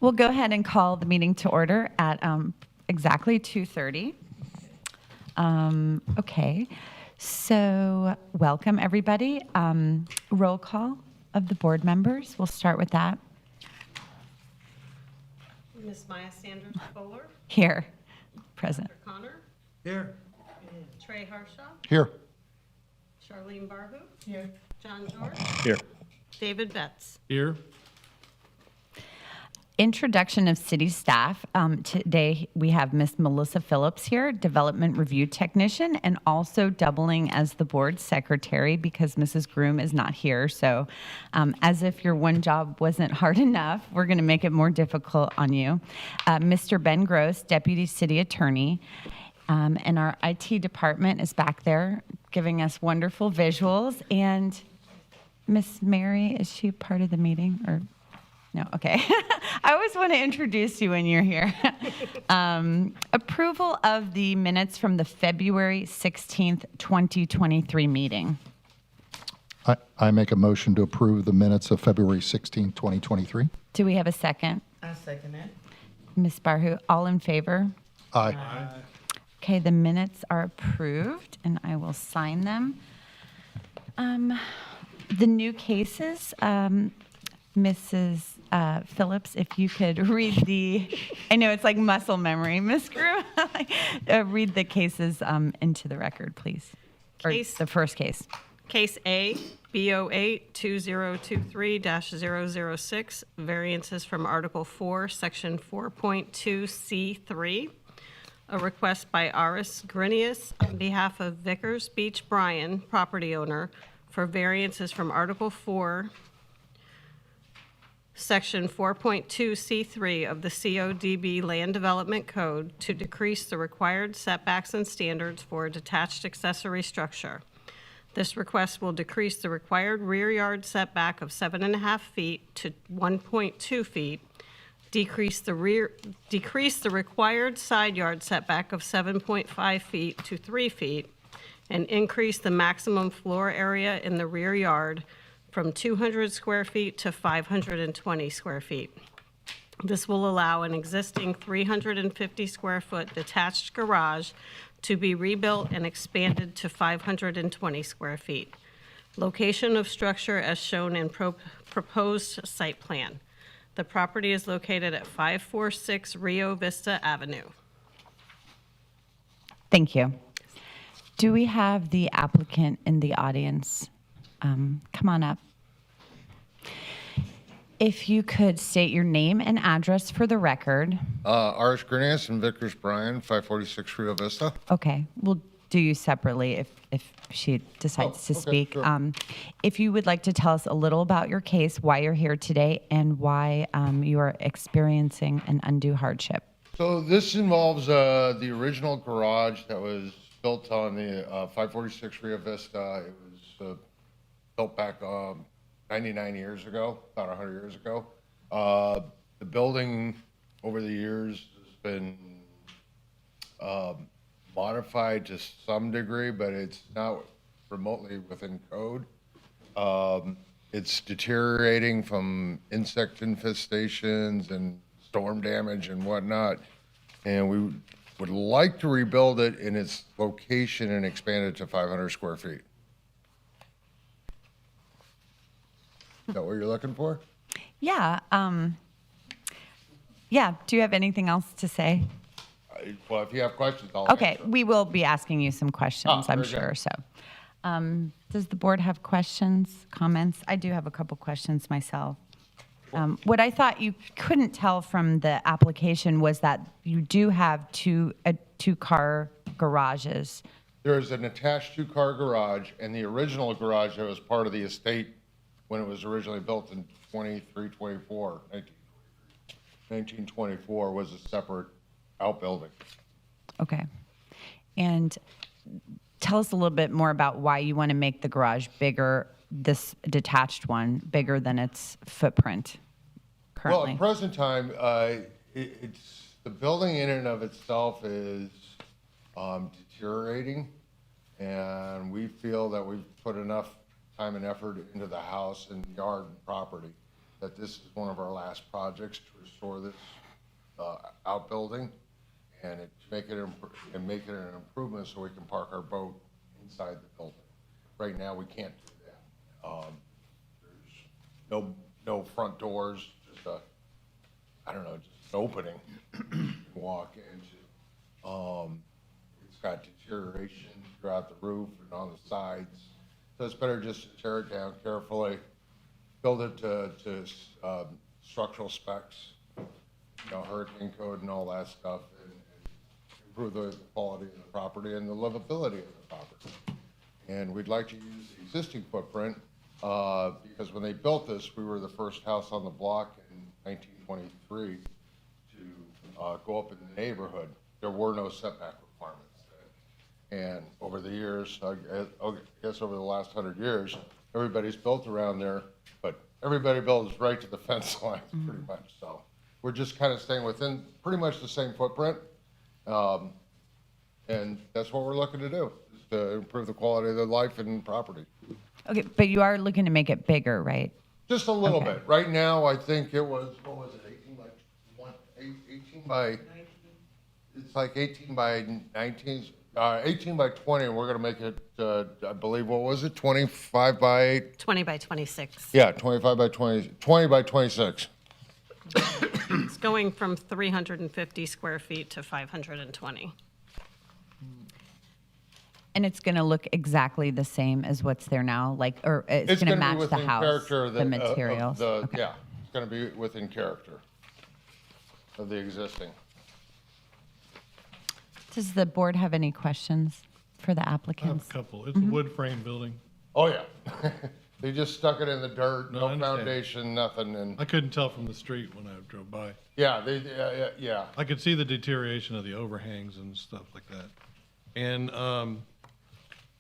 We'll go ahead and call the meeting to order at exactly 2:30. Okay, so welcome everybody. Roll call of the board members. We'll start with that. Ms. Maya Sanders Bowler, Here, present. Mr. Connor, Here. Trey Harshaw, Here. Charlene Barhu, Here. John George, Here. David Betts. Here. Introduction of city staff. Today we have Miss Melissa Phillips here, Development Review Technician, and also doubling as the board secretary because Mrs. Groom is not here. So as if your one job wasn't hard enough, we're going to make it more difficult on you. Mr. Ben Gross, Deputy City Attorney, and our IT department is back there giving us wonderful visuals. And Miss Mary, is she part of the meeting or? No, okay. I always want to introduce you when you're here. Approval of the minutes from the February 16th, 2023 meeting. I make a motion to approve the minutes of February 16, 2023. Do we have a second? I second it. Ms. Barhu, all in favor? Aye. Okay, the minutes are approved, and I will sign them. The new cases, Mrs. Phillips, if you could read I know it's like muscle memory, Ms. Groom, read the cases into the record, please. Or Case- the first case. Case A, BO8 2023-006, variances from Article 4, Section 4.2C3. A request by Aris Grinius on behalf of Vickers Beach Bryan, property owner, for variances from Article 4, Section 4.2C3 of the CODB Land Development Code to decrease the required setbacks and standards for a detached accessory structure. This request will decrease the required rear yard setback of 7.5 feet to 1.2 feet, decrease the required side yard setback of 7.5 feet to 3 feet, and increase the maximum floor area in the rear yard from 200 square feet to 520 square feet. This will allow an existing 350 square foot detached garage to be rebuilt and expanded to 520 square feet. Location of structure as shown in proposed site plan. The property is located at 546 Rio Vista Avenue. Thank you. Do we have the applicant in the audience? Come on up. If you could state your name and address for the record. Aris Grinius and Vickers Bryan, 546 Rio Vista. Okay, we'll do you separately if she decides to okay, speak. sure. If you would like to tell us a little about your case, why you're here today, and why you are experiencing an undue hardship. So this involves the original garage that was built on the 546 Rio Vista. It was built back 99 years ago, about 100 years ago. The building over the years has been modified to some degree, but it's not remotely within code. It's deteriorating from insect infestations and storm damage and whatnot. And we would like to rebuild it in its location and expand it to 500 square feet. Is that what you're looking for? Yeah. Yeah. Do you have anything else to say? Well, if you have questions, I'll Okay, answer. we will be asking you some questions, I'm very good. sure. So, does the board have questions, comments? I do have a couple questions myself. What I thought you couldn't tell from the application was that you do have two-car garages. There's an attached two-car garage, and the original garage that was part of the estate when it was originally built in 1924 was a separate outbuilding. Okay. And tell us a little bit more about why you want to make the garage bigger, this detached one, bigger than its footprint Well, currently. at present time, it's the building in and of itself is deteriorating, and we feel that we've put enough time and effort into the house and yard and property that this is one of our last projects to restore this outbuilding and make it an improvement so we can park our boat inside the building. Right now, we can't do that. There's no front doors, just a, I don't know, just an opening you can walk into. It's got deterioration throughout the roof and on the sides. So it's better just to tear it down carefully, build it to structural specs, hurricane code and all that stuff, and improve the quality of the property and the livability of the property. And we'd like to use the existing footprint because when they built this, we were the first house on the block in 1923 to go up in the neighborhood. There were no setback requirements then. And over the years, I guess over the last 100 years, everybody's built around there, but everybody builds right to the fence lines pretty much. So we're just kind of staying within pretty much the same footprint. And that's what we're looking to do, is to improve the quality of the life and property. Okay, but you are looking to make it bigger, right? Just a little Okay. bit. Right now, I think it was, what was it, 18 by, it's like 18 by 19, 18 by 20, and we're gonna make it, I believe, what was it, 25 by, 20 by 26. yeah, 25 by 20, 20 by 26. It's going from 350 square feet to 520. And it's going to look exactly the same as what's there now, like, or it's It's going to gonna be match the within house, character of the materials? Okay. Yeah, it's gonna be within character of the existing. Does the board have any questions for the I have applicants? a couple. It's a wood frame building. Oh, yeah. They just stuck it in the dirt, No, I no understand. foundation, nothing, and, I couldn't tell from the street when I drove by. yeah, yeah. I could see the deterioration of the overhangs and stuff like that. And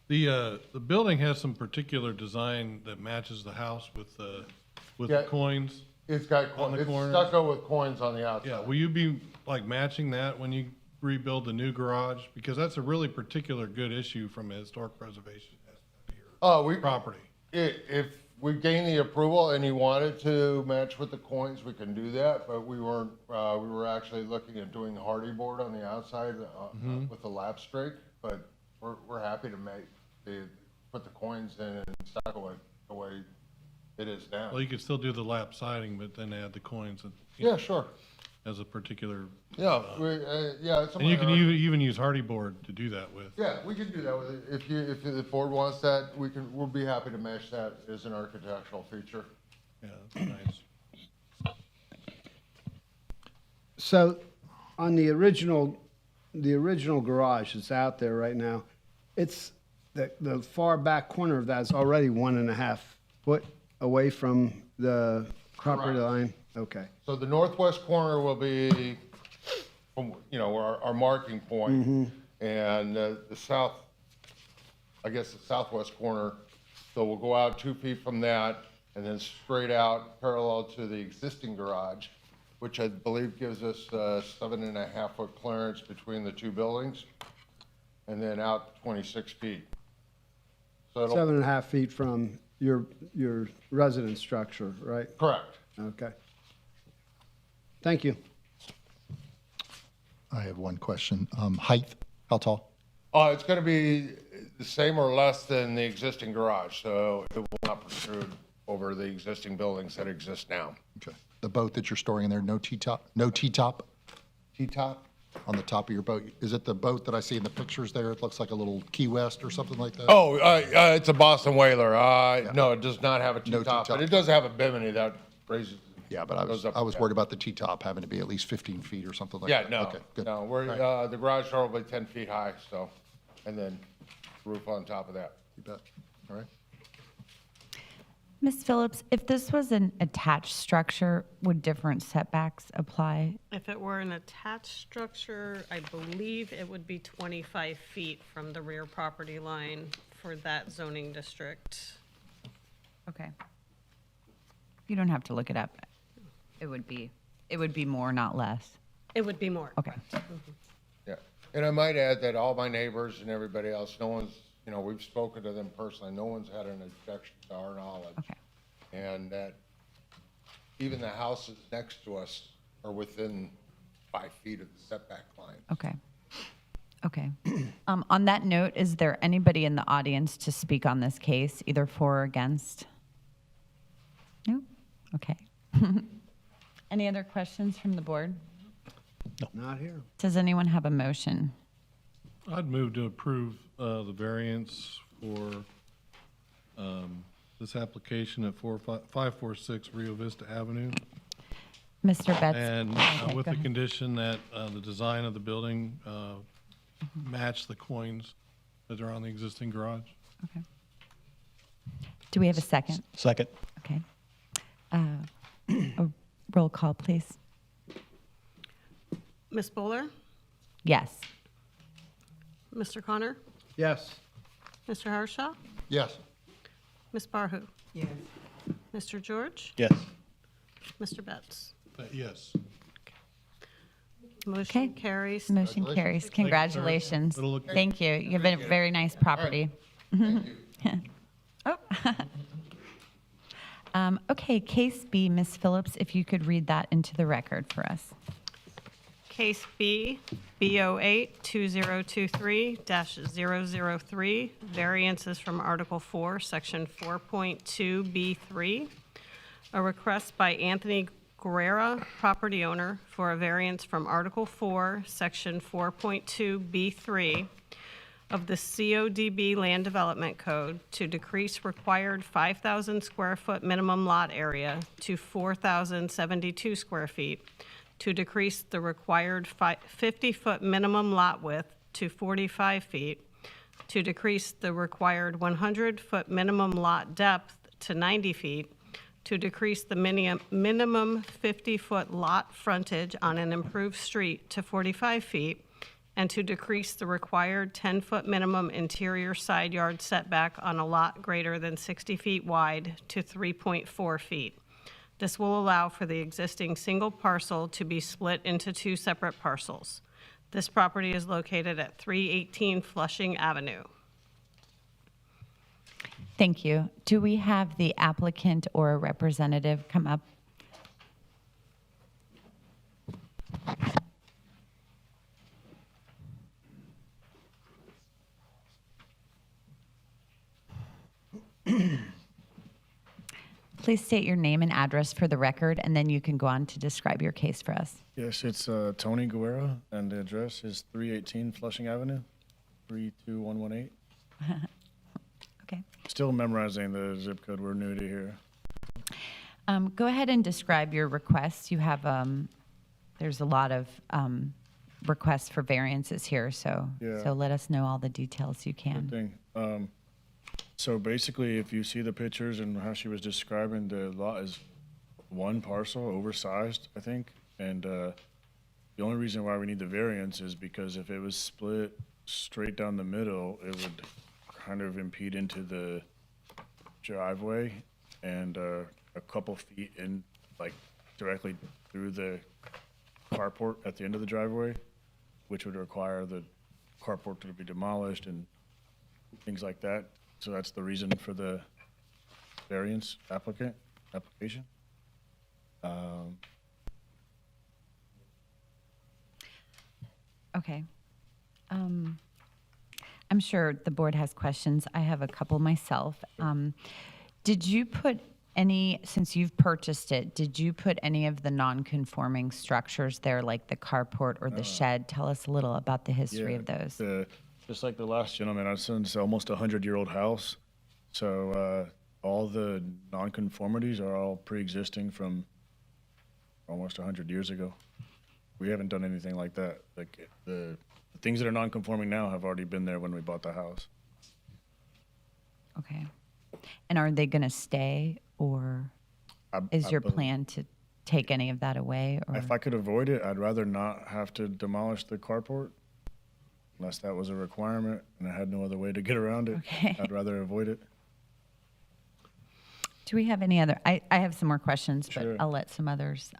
the building has some particular design that matches the house with the Yeah. coins. It's got, On the it's corners? stucco with coins on the outside. Yeah, will you be like matching that when you rebuild the new garage? Because that's a really particular good issue from a historic preservation aspect of your We, property. if we gain the approval and you wanted to match with the coins, we can do that, but we weren't, we were actually looking at doing hardy board on the outside, with the lap strake, but we're happy to put the coins in and stucco it the way it is now. Well, you could still do the lap siding, but then add the coins Yeah, sure. as a particular. Yeah, yeah, it's a And you can minor- even use hardy board to do that with. Yeah, we can do that with it. If the board wants that, we'll be happy to mesh that as an architectural feature. Yeah, that's nice. So, on the original garage that's out there right now, it's, the far back corner of that is already 1.5 foot away from the property Correct. line? Okay. So the northwest corner will be, from, our marking point, and the south, I guess the southwest corner, so we'll go out 2 feet from that, and then straight out parallel to the existing garage, which I believe gives us 7.5 foot clearance between the two buildings, and then out 26 feet. So it'll, 7.5 feet from your residence structure, right? correct. Okay. Thank you. I have one question. Height, how tall? It's gonna be the same or less than the existing garage, so it will not protrude over the existing buildings that exist now. Okay. The boat that you're storing in there, no T-top? No T-top T-top? on the top of your boat? Is it the boat that I see in the pictures there? It looks like a little Key West or something like that? Oh, it's a Boston Whaler. No, it does not have a No T-top, T-top. but it does have a bimini that raises. Yeah, but goes up I was and worried down. about the T-top having to be at least 15 feet or something like Yeah, that. no, Okay, good. no, we're, the garage door will be 10 feet high, so, and then roof on top of that. You bet. All right. Ms. Phillips, if this was an attached structure, would different setbacks apply? If it were an attached structure, I believe it would be 25 feet from the rear property line for that zoning district. Okay. You don't have to look it up. It would be more, not less. It would be more. Okay. Yeah, and I might add that all my neighbors and everybody else, no one's, we've spoken to them personally, no one's had an objection to our knowledge. Okay. And that even the houses next to us are within 5 feet of the setback line. Okay. Okay. On that note, is there anybody in the audience to speak on this case, either for or against? No? Okay. Any other questions from the board? Not here. Does anyone have a motion? I'd move to approve the variance for this application at 546 Rio Vista Avenue. Mr. Betts? And Okay, with go the ahead. condition that the design of the building match the coins that are on the existing garage. Okay. Do we have a second? Second. Okay. A roll call, please. Ms. Bowler? Yes. Mr. Connor? Yes. Mr. Harshaw? Yes. Ms. Barhu? Yes. Mr. George? Yes. Mr. Betts? Yes. Okay. Motion carries. Motion carries. Congratulations. It'll look good. Thank you. You have a very nice property. Oh. Okay, case B, Ms. Phillips, if you could read that into the record for us. Case B, B08-2023-003, variances from Article 4, Section 4.2B3. A request by Anthony Guerrera, property owner, for a variance from Article 4, Section 4.2B3 of the CODB Land Development Code to decrease required 5,000 square foot minimum lot area to 4,072 square feet, to decrease the required 50-foot minimum lot width to 45 feet, to decrease the required 100-foot minimum lot depth to 90 feet, to decrease the minimum 50-foot lot frontage on an improved street to 45 feet, and to decrease the required 10-foot minimum interior side yard setback on a lot greater than 60 feet wide to 3.4 feet. This will allow for the existing single parcel to be split into 2 separate parcels. This property is located at 318 Flushing Avenue. Thank you. Do we have the applicant or a representative come up? Please state your name and address for the record, and then you can go on to describe your case for us. Yes, it's Tony Guerrero, and the address is 318 Flushing Avenue, 32118. Okay. Still memorizing the zip code. We're new to here. Go ahead and describe your request. You have, there's a lot of requests for variances here, so Yeah. let us know all the details you can. Thing. So basically, if you see the pictures and how she was describing, the lot is one parcel, oversized, I think. And the only reason why we need the variance is because if it was split straight down the middle, it would kind of impede into the driveway and a couple feet in, like directly through the carport at the end of the driveway, which would require the carport to be demolished and things like that. So that's the reason for the variance application. Okay. I'm sure the board has questions. I have a couple myself. Did you put any, since you've purchased it, did you put any of the non-conforming structures there, like the carport or the shed? Tell us a little about the history of those. Just like the last gentleman, it's almost 100-year-old house. So all the nonconformities are all pre-existing from almost 100 years ago. We haven't done anything like that. Like the things that are non-conforming now have already been there when we bought the house. Okay. And are they going to stay, or is your plan to take any of that away? Or? If I could avoid it, I'd rather not have to demolish the carport, unless that was a requirement and I had no other way to get around it. Okay. I'd rather avoid it. Do we have any other? I have some more questions, but Sure. I'll let some others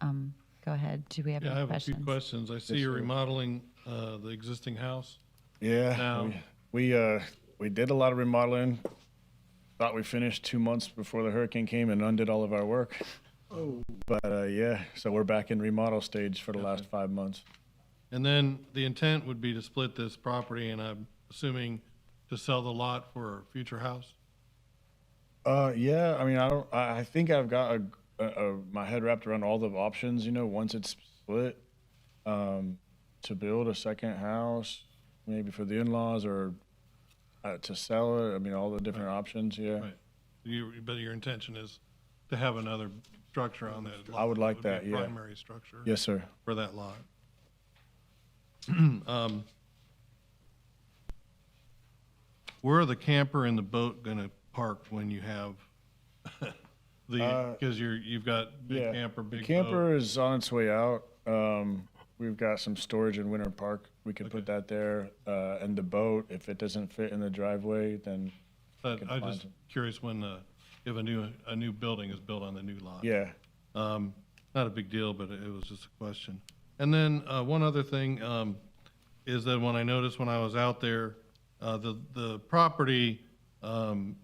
go ahead. Do we have Yeah, I any have a questions? few questions. I see Yes, you're sir. remodeling the existing house. Yeah, Now- we did a lot of remodeling. Thought we finished 2 months before the hurricane came and undid all of our work. But yeah, so we're back in remodel stage for the last 5 months. And then the intent would be to split this property, and I'm assuming to sell the lot for a future house? Yeah, I mean, I think I've got my head wrapped around all the options, you know, once it's split, to build a second house, maybe for the in-laws or to sell it. I mean, all the different options, yeah. Right. But your intention is to have another structure on that lot? I would like That would be that, a yeah. Primary structure? Yes, sir. For that lot. Where are the camper and the boat gonna park when you have because you've got big Yeah. camper, The big camper boat? is on its way out. We've got some storage in Winter Park. We could put that there. And the boat, if it doesn't fit in the driveway, then But can I'm find just some. curious when, if a new building is built on the new lot. yeah. Not a big deal, but it was just a question. And then, one other thing, is that when I noticed when I was out there, the property,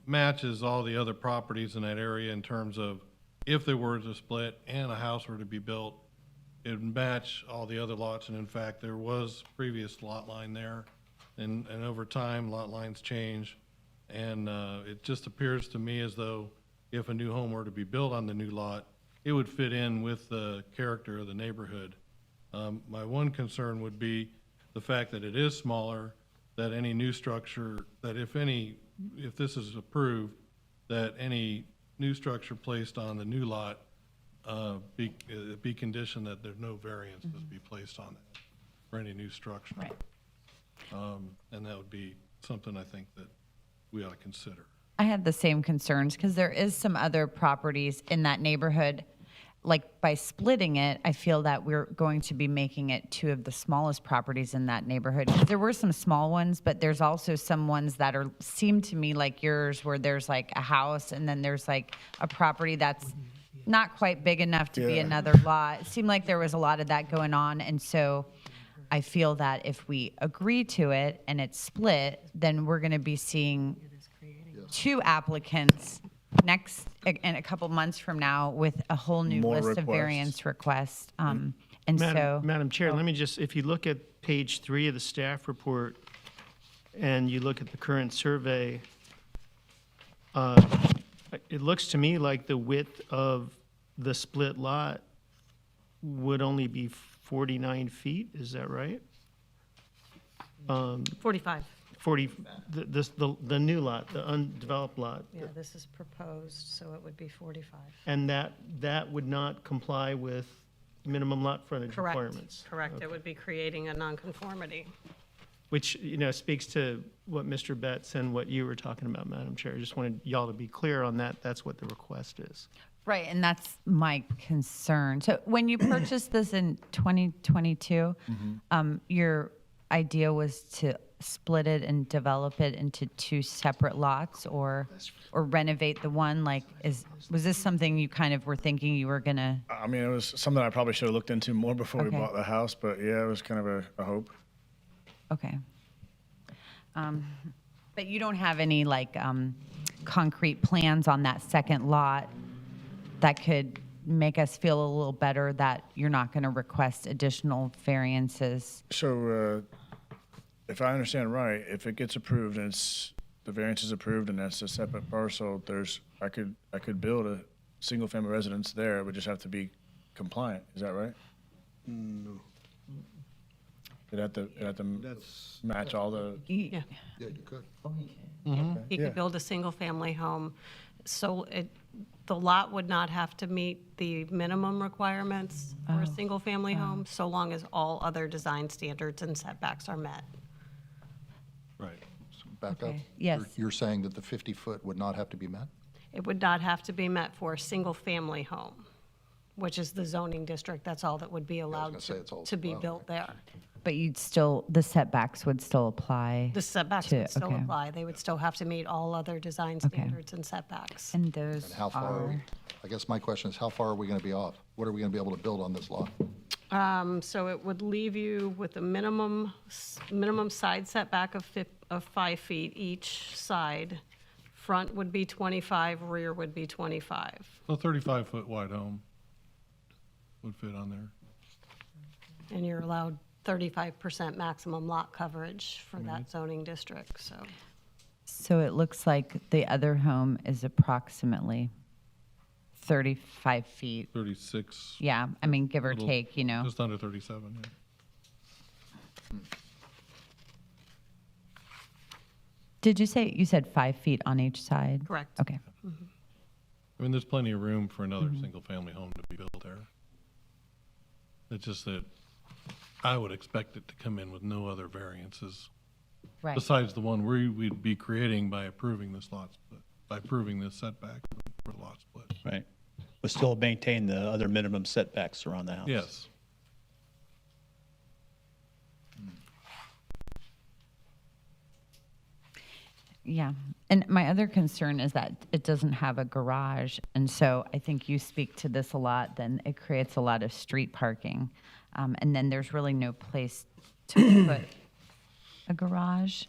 matches all the other properties in that area in terms of if there were to split and a house were to be built, it would match all the other lots. And in fact, there was previous lot line there. And over time, lot lines change. And, it just appears to me as though if a new home were to be built on the new lot, it would fit in with the character of the neighborhood. My one concern would be the fact that it is smaller, that any new structure, that if this is approved, that any new structure placed on the new lot, be conditioned that there's no variances be placed on it for any new structure. Right. And that would be something I think that we ought to consider. I had the same concerns because there is some other properties in that neighborhood. Like by splitting it, I feel that we're going to be making it two of the smallest properties in that neighborhood. 'Cause there were some small ones, but there's also some ones that seem to me like yours, where there's like a house and then there's like a property that's not quite big enough to be Yeah. another lot. It seemed like there was a lot of that going on, and so I feel that if we agree to it and it's split, then we're going to be seeing two applicants in a couple months from now with a whole new More list of requests. variance requests. And so, Madam Chair, let me just, if you look at page 3 of the staff report and you look at the current survey, it looks to me like the width of the split lot would only be 49 feet, is that right? 45. 40, the new lot, the undeveloped lot. Yeah, this is proposed, so it would be 45. And that would not comply with minimum lot frontage Correct. requirements? Correct. It would be creating a nonconformity. Which, speaks to what Mr. Betts and what you were talking about, Madam Chair. I just wanted y'all to be clear on that. That's what the request is. right, and that's my concern. So when you purchased this in 2022, your idea was to split it and develop it into two separate lots, or renovate the one? Like, was this something you kind of were thinking you were gonna? I mean, it was something I probably should have looked into more before we Okay. bought the house, but yeah, it was kind of a hope. Okay. But you don't have any like concrete plans on that second lot that could make us feel a little better that you're not going to request additional variances? So, if I understand right, if it gets approved and the variance is approved and that's a separate parcel, I could build a single-family residence there. It would just have to be compliant. Is that right? No, It'd have to that's, match all the. Yeah. Yeah, you could. He Yeah. could build a single-family home, so the lot would not have to meet the minimum requirements for a single-family home, so long as all other design standards and setbacks are met. Right. So back up. Okay, yes. You're saying that the 50-foot would not have to be met? It would not have to be met for a single-family home, which is the zoning district. That's all that would be allowed gonna say it's all to be allowed, built there. But the setbacks would still apply? The setbacks to- would still okay. apply. They would still have to meet all other design Okay. standards and setbacks. And those And how far, are, I guess my question is, how far are we going to be off? What are we going to be able to build on this lot? So it would leave you with a minimum side setback of 5 feet each side. Front would be 25, rear would be 25. So 35-foot wide home. would fit on there. And you're allowed 35% maximum lot coverage for that zoning district, so. So it looks like the other home is approximately 35 feet. 36, Yeah, I mean, give or Little- take, you know. just under 37, yeah. Did you say, you said 5 feet on each side? Correct. Okay. I mean, there's plenty of room for another single-family home to be built there. It's just that I would expect it to come in with no other variances Right. besides the one we'd be creating by approving this lot split, by approving this setback for the lot split. Right. But still maintain the other minimum setbacks around the house. Yes. Yeah. And my other concern is that it doesn't have a garage. And so I think you speak to this a lot, then it creates a lot of street parking. And then there's really no place to put a garage.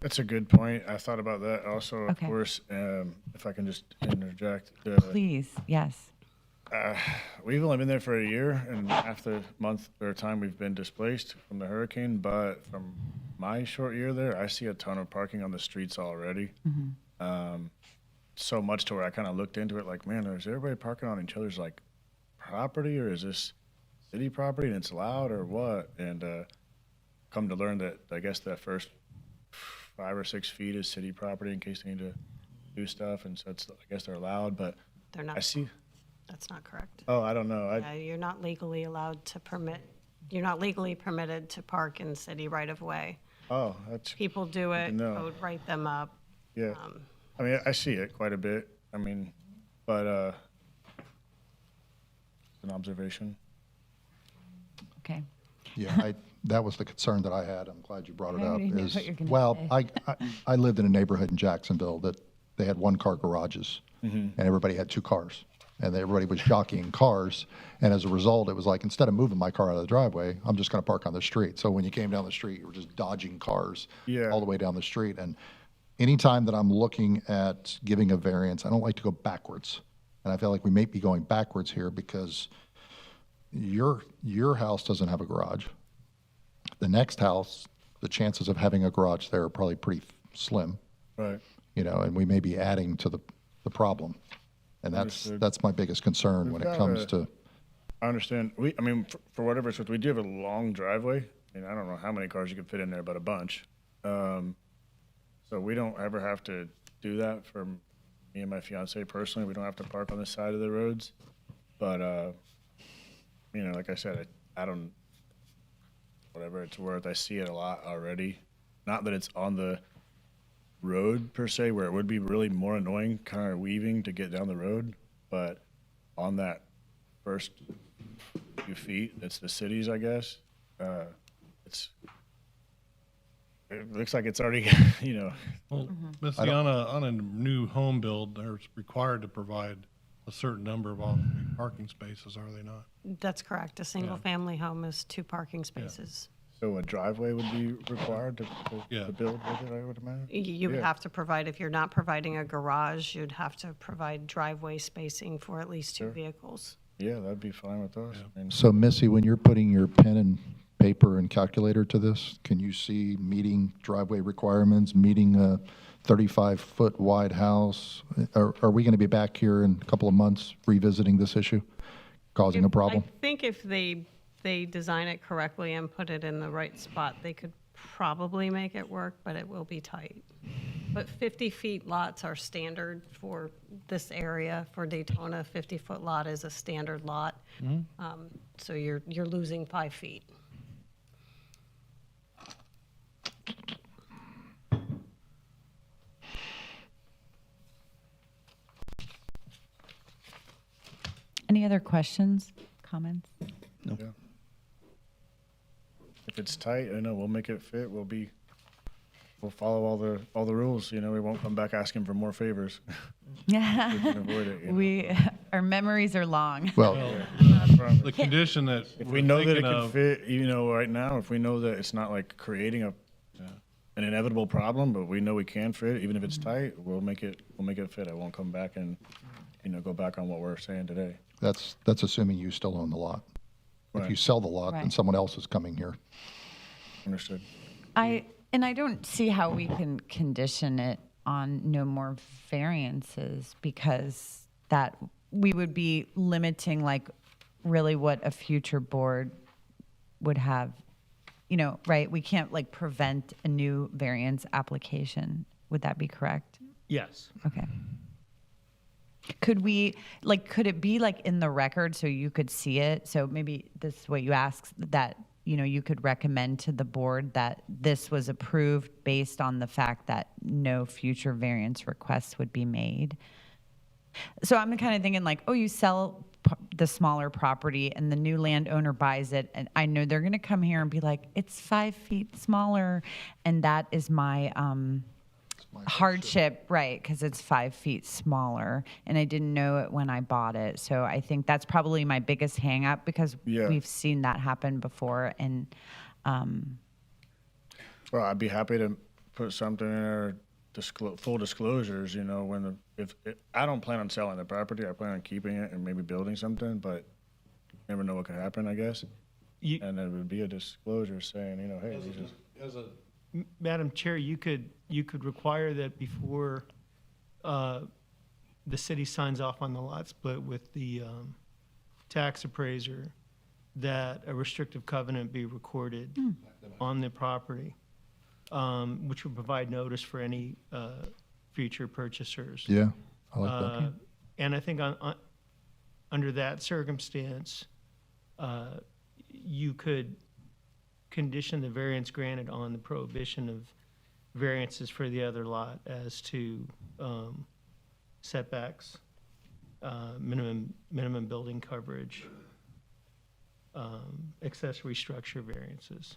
That's a good point. I thought about that also, of Okay. course, if I can just interject. Please, yes. We've only been there for a year, and half the month or time we've been displaced from the hurricane. But from my short year there, I see a ton of parking on the streets already. So much to where I kind of looked into it, like, man, is everybody parking on each other's like property, or is this city property and it's loud, or what? And come to learn that I guess that first 5 or 6 feet is city property in case they need to do stuff, and so it's, I guess they're allowed. But They're I not, see. that's not correct. Oh, I don't know. You're not legally allowed to permit, you're not legally permitted to park in city right-of-way. Oh, that's People do it, know. code write them up. yeah. I mean, I see it quite a bit. I mean, but an observation. Okay. Yeah, that was the concern that I had. I'm glad you brought it I up. already know Is what you're gonna well, say. I lived in a neighborhood in Jacksonville that they had one-car garages, and everybody had 2 cars, and everybody was jockeying cars. And as a result, it was like, instead of moving my car out of the driveway, I'm just going to park on the street. So when you came down the street, you were just dodging cars Yeah. all the way down the street. And anytime that I'm looking at giving a variance, I don't like to go backwards. And I feel like we may be going backwards here because your house doesn't have a garage. The next house, the chances of having a garage there are probably pretty slim, Right. you know, and we may be adding to the problem. And Understood. that's my biggest concern when We've it got comes a- to, I understand. I mean, for whatever it's worth, we do have a long driveway. I mean, I don't know how many cars you could fit in there, but a bunch. So we don't ever have to do that for me and my fiance personally. We don't have to park on the side of the roads. But, you know, like I said, I don't, whatever it's worth, I see it a lot already. Not that it's on the road per se, where it would be really more annoying, kind of weaving to get down the road, but on that first few feet, it's the cities, I guess. It looks like it's already, you know, Well, Missy, on a new home build, they're required to provide a certain number of off-street parking spaces, are they not? That's correct. A single-family home is 2 parking spaces. so a driveway would be required to Yeah. build with it, I would imagine. You would Yeah. have to provide, if you're not providing a garage, you'd have to provide driveway spacing for at least 2 Sure. vehicles. Yeah, that'd be fine with us. And so Missy, when you're putting your pen and paper and calculator to this, can you see meeting driveway requirements, meeting a 35-foot wide house? Are we going to be back here in a couple of months revisiting this issue, causing a problem? I think if they design it correctly and put it in the right spot, they could probably make it work, but it will be tight. But 50-feet lots are standard for this area. For Daytona, 50-foot lot is a standard lot. So you're losing 5 feet. Any other questions, comments? if it's tight, I know we'll make it fit. We'll follow all the rules. You know, we won't come back asking for more favors. We can avoid it. You know? Our memories are long. Well, The condition that If we're we know that it thinking can of, fit, you know, right now, if we know that it's not like creating an inevitable problem, but we know we can fit, even if it's tight, we'll make it fit. I won't come back and go back on what we're saying today. That's assuming you still own the lot. If you Right. sell the lot, then Right. someone else is coming here. Understood. I don't see how we can condition it on no more variances, because that we would be limiting like really what a future board would have, right? We can't like prevent a new variance application. Would that be correct? Yes. Okay. Could it be like in the record so you could see it? So maybe this is what you asked, that, you could recommend to the board that this was approved based on the fact that no future variance requests would be made. So I'm kind of thinking like, oh, you sell the smaller property and the new landowner buys it. And I know they're going to come here and be like, it's 5 feet smaller. And that is my, hardship, right? Because it's 5 feet smaller, and I didn't know it when I bought it. So I think that's probably my biggest hang up, because Yeah. we've seen that happen before. And Well, I'd be happy to put something in our full disclosures, if I don't plan on selling the property, I plan on keeping it and maybe building something, but you never know what could happen, I guess. You, And there would be a disclosure saying, hey, these are. Madam Chair, you could require that before the city signs off on the lot split with the tax appraiser, that a restrictive covenant be recorded on the property, which would provide notice for any future purchasers. Yeah, I like that. And I think under that circumstance, you could condition the variance granted on the prohibition of variances for the other lot as to setbacks, minimum building coverage, accessory structure variances.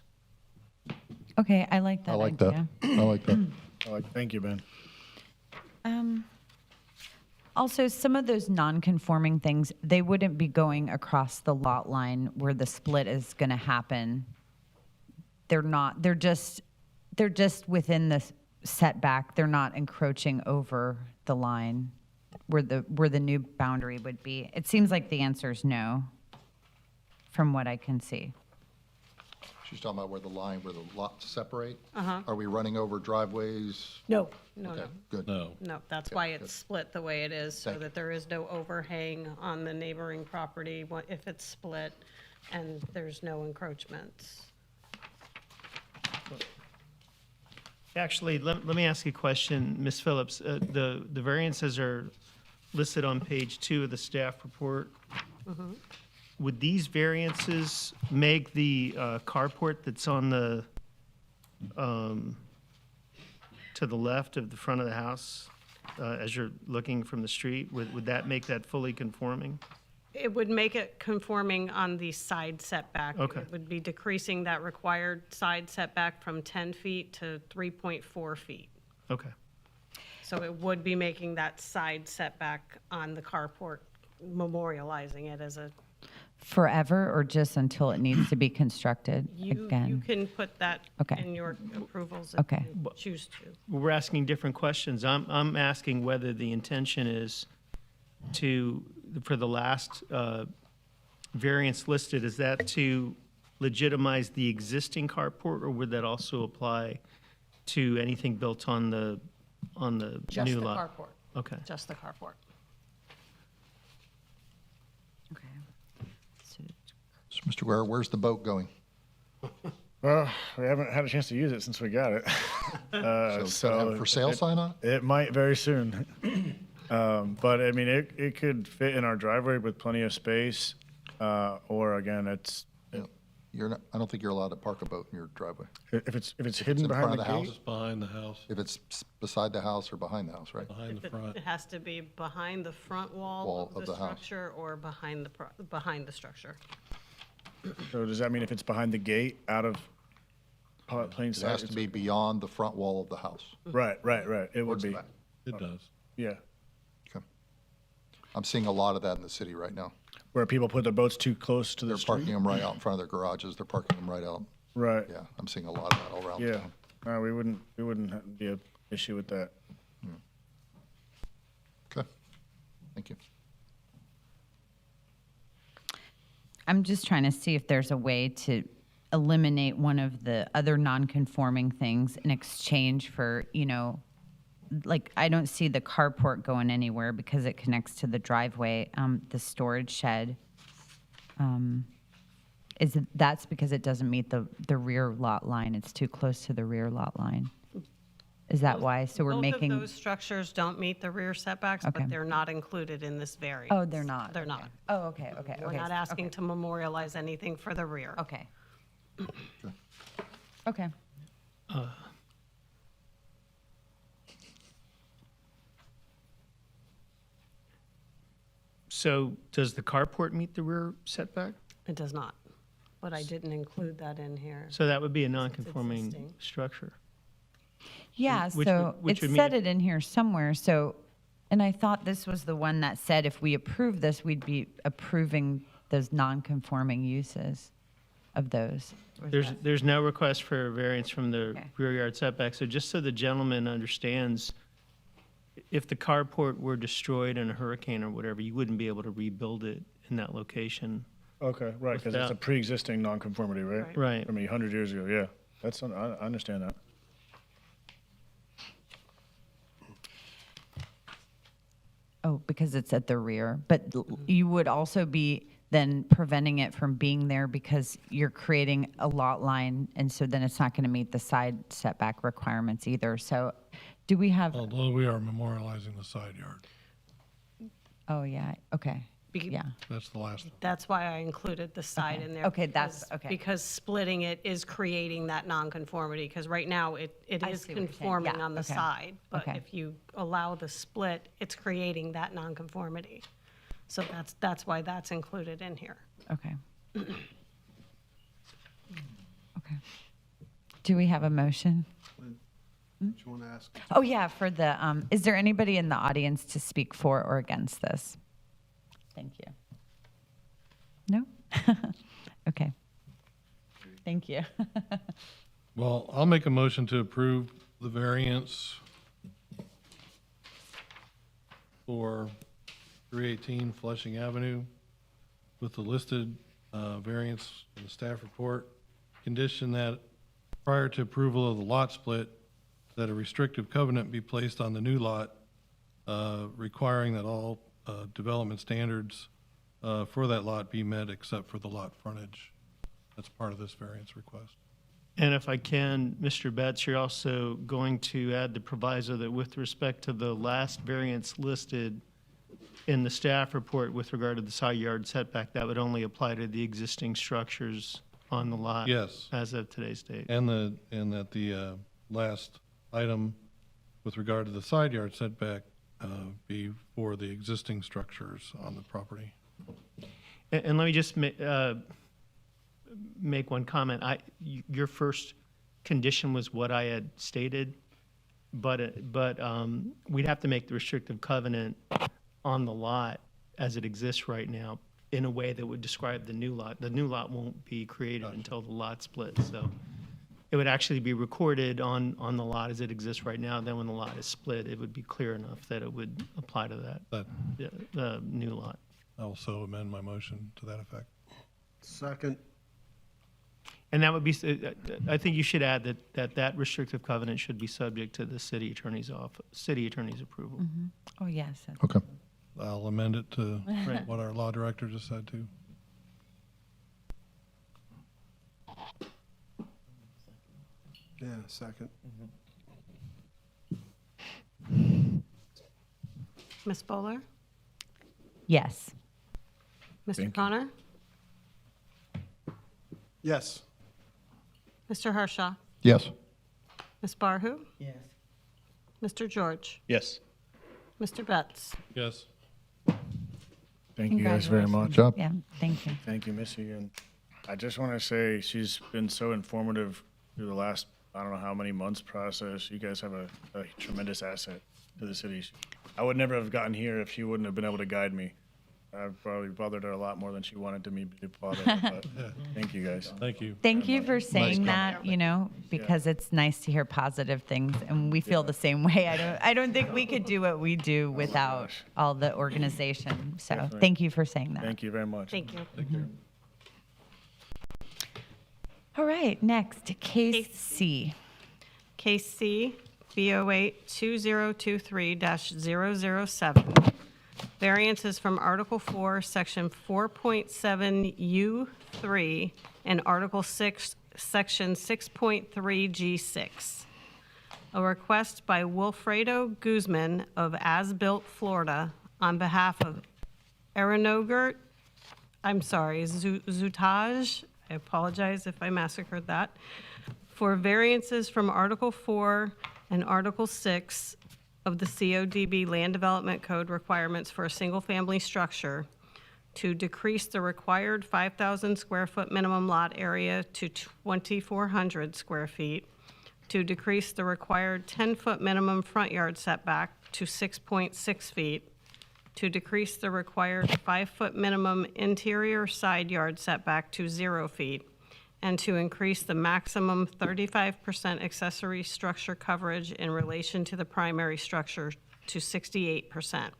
okay, I like that I like that. idea. I like that. Thank you, Ben. Also, some of those non-conforming things, they wouldn't be going across the lot line where the split is going to happen. They're not. They're just within the setback. They're not encroaching over the line where the new boundary would be. It seems like the answer is no, from what I can see. She's talking about where the lots separate? Are we running over driveways? No, Okay, no. good. No. No, that's why it's split the way it is, so Thank you. that there is no overhang on the neighboring property if it's split, and there's no encroachments. Actually, let me ask you a question, Ms. Phillips. The variances are listed on page 2 of the staff report. Would these variances make the carport that's on the, to the left of the front of the house, as you're looking from the street, would that make that fully conforming? It would make it conforming on the side setback. Okay. It would be decreasing that required side setback from 10 feet to 3.4 feet. Okay. So it would be making that side setback on the carport, memorializing it as a, Forever, or just until it needs to be constructed you again? can put that Okay. in your approvals if Okay. you choose to. We're asking different questions. I'm asking whether the intention is for the last variance listed, is that to legitimize the existing carport, or would that also apply to anything built on the Just new the lot? carport, Okay. just the carport. Okay. So- So, Mr. Guerra, where's the boat going? Well, we haven't had a chance to use it since we got it. So it's gonna have a for sale sign on it? It might very soon. But I mean, it could fit in our driveway with plenty of space. Or again, I don't think you're allowed to park a boat in your driveway. if it's hidden in behind front the of the house? gate. Just behind the house, If it's beside the house or behind the house, right? behind the It front. it has to be behind the front wall of the structure or behind the structure. So does that mean if it's behind the gate, out of plain It sight? has to be beyond the front wall of the house. Right. It would Towards the be. back. It does. Yeah. Okay. I'm seeing a lot of that in the city right now. Where people put their boats too close to the They're street. parking them right out in front of their garages. They're parking them right out. Right. Yeah, I'm seeing a lot of that all around Yeah. town. No, we wouldn't be an issue with that. Okay. Thank Thank you. I'm just trying to see if there's a way to eliminate one of the other non-conforming things in exchange for, like, I don't see the carport going anywhere because it connects to the driveway, the storage shed. That's because it doesn't meet the rear lot line. It's too close to the rear lot line. Is that why? So we're Both making, of those structures don't meet the rear setbacks, Okay. but they're not included in this variance. oh, they're not? They're Okay. not. Oh, okay, okay, We're okay. not asking to memorialize anything for the rear. Okay. Okay. So does the carport meet the rear setback? It does not, but I didn't include that in here. So that would be a non-conforming existing. structure. Yeah, Which so would- which it would said mean- it in here somewhere, so, and I thought this was the one that said if we approve this, we'd be approving those non-conforming uses of those. Or is that- There's no request for a variance from the Okay. rear yard setback. So just so the gentleman understands, if the carport were destroyed in a hurricane or whatever, you wouldn't be able to rebuild it in that location. Okay, right, because it's a Without- pre-existing nonconformity, right? Right. I mean, 100 years ago, yeah. I understand that. Oh, because it's at the rear, but you would also be then preventing it from being there because you're creating a lot line, and so then it's not going to meet the side setback requirements either. So do we have, Although we are memorializing the side yard. oh, yeah, okay, Be- yeah. That's the last one. That's why I included the side Okay. in there. Okay, that's- because- okay. Because splitting it is creating that nonconformity, because right now it I is see what you're saying. conforming Yeah, on the okay. side. But Okay. if you allow the split, it's creating that nonconformity. So that's why that's included in here. Okay. Okay. Do we have a motion? Do you want to ask? Oh, yeah, for the, is there anybody in the audience to speak for or against this? Thank you. No? Okay. Thank you. Well, I'll make a motion to approve the variance for 318 Flushing Avenue with the listed variance in the staff report. Condition that prior to approval of the lot split, that a restrictive covenant be placed on the new lot, requiring that all development standards for that lot be met except for the lot frontage. That's part of this variance request. And if I can, Mr. Betts, you're also going to add the proviso that with respect to the last variance listed in the staff report with regard to the side yard setback, that would only apply to the existing structures on the lot. Yes. As of today's date. And that the last item with regard to the side yard setback be for the existing structures on the property. And let me just make one comment. Your first condition was what I had stated, but we'd have to make the restrictive covenant on the lot as it exists right now in a way that would describe the new lot. The new lot won't be created until the lot splits, so it would actually be recorded on the lot as it exists right now. Then when the lot is split, it would be clear enough that it would apply to that, But the new lot. I also amend my motion to that effect. Second. And that would be, I think you should add that restrictive covenant should be subject to the city attorney's approval. Oh, yes. that's- Okay. I'll amend it to Right. what our law director just said too. Yeah, second. Ms. Bowler? Yes. Mr. Connor? Yes. Mr. Harshaw? Yes. Ms. Barhu? Yes. Mr. George? Yes. Mr. Betts? Yes. Thank you guys very much. Congratulations. Good job. Yeah, thank you. Thank you, Missy. And I just want to say she's been so informative through the last, I don't know how many months process. You guys have a tremendous asset to the city. I would never have gotten here if she wouldn't have been able to guide me. I probably bothered her a lot more than she wanted to me to bother her, but thank you guys. Thank you. Thank you for saying that, you know, because it's nice to hear positive things, and we feel the same way. I don't think we could do what we do without all the organization. So Definitely. thank you for saying that. Thank you very much. Thank you. All right, next, case C. Case C, BOA 2023-007. Variances from Article 4, Section 4.7U3 and Article 6, Section 6.3G6. A request by Wilfredo Guzman of As-Built, Florida, on behalf of Aranogert, Zutage, I apologize if I massacred that, for variances from Article 4 and Article 6 of the CODB Land Development Code requirements for a single-family structure to decrease the required 5,000 square foot minimum lot area to 2,400 square feet, to decrease the required 10-foot minimum front yard setback to 6.6 feet, to decrease the required 5-foot minimum interior side yard setback to 0 feet, and to increase the maximum 35% accessory structure coverage in relation to the primary structure to 68%.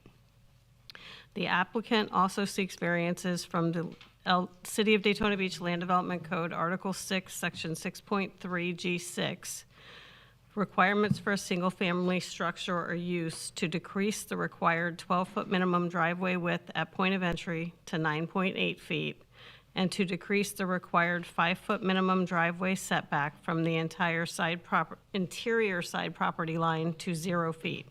The applicant also seeks variances from the City of Daytona Beach Land Development Code, Article 6, Section 6.3G6, requirements for a single-family structure or use to decrease the required 12-foot minimum driveway width at point of entry to 9.8 feet, and to decrease the required 5-foot minimum driveway setback from the interior side property line to 0 feet.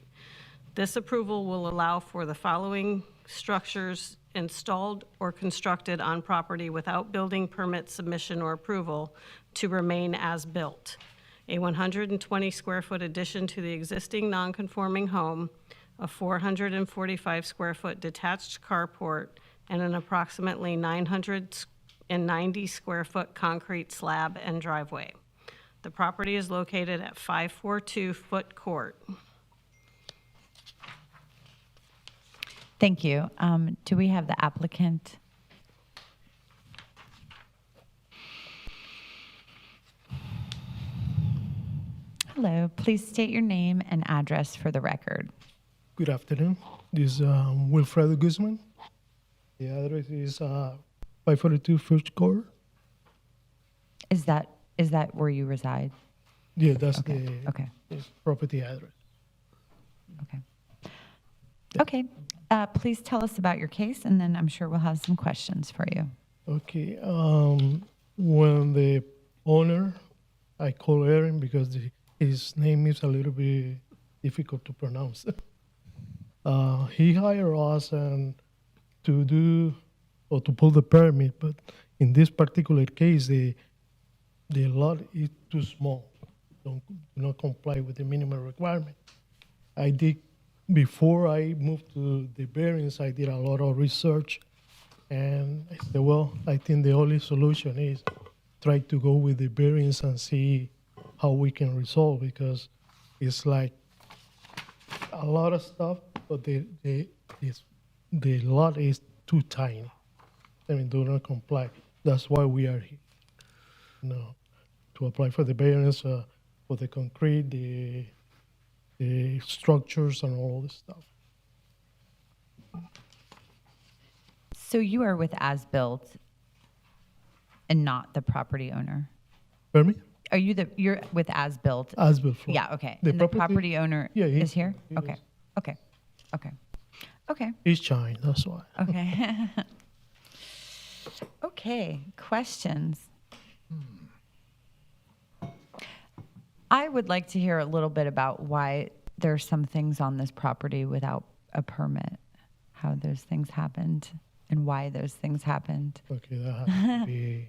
This approval will allow for the following structures installed or constructed on property without building permit submission or approval to remain as built. A 120 square foot addition to the existing non-conforming home, a 445 square foot detached carport, and an approximately 990 square foot concrete slab and driveway. The property is located at 542 Foot Court. Thank you. Do we have the applicant? Hello, please state your name and address for the record. Good afternoon. This is Wilfredo Guzman. The address is 542 First Court. Is that where you reside? Yeah, that's Okay, okay. the property address. Okay. Okay, please tell us about your case, and then I'm sure we'll have some questions for you. Okay. When the owner, I call Aaron because his name is a little bit difficult to pronounce. He hired us to do or to pull the permit, but in this particular case, the lot is too small. Do not comply with the minimum requirement. Before I moved to the variance, I did a lot of research, and I said, well, I think the only solution is try to go with the variance and see how we can resolve, because it's like a lot of stuff, but the lot is too tiny. I mean, do not comply. That's why we are here. To apply for the variance for the concrete, the structures and all this stuff. So you are with As-Built and not the property owner? Pardon me? You're with As-Built? As-built. Yeah, okay. The And the property owner Yeah, is here? he Okay, is. okay, okay, okay, He's China, that's why. okay. Okay, questions? I would like to hear a little bit about why there's some things on this property without a permit, how those things happened, and why those things happened. Okay, that has to be.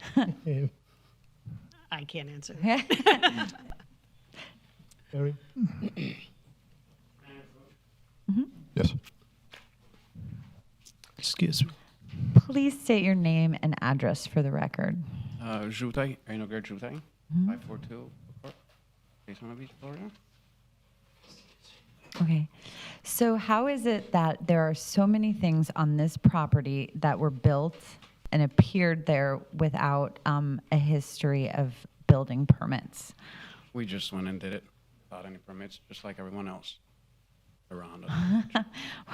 I can't answer. Eric? Yes. Excuse me. Please state your name and address for the record. Jutai, Aranogert Jutai, 542 Daytona Beach, Florida. Okay. So how is it that there are so many things on this property that were built and appeared there without a history of building permits? We just went and did it without any permits, just like everyone else around us.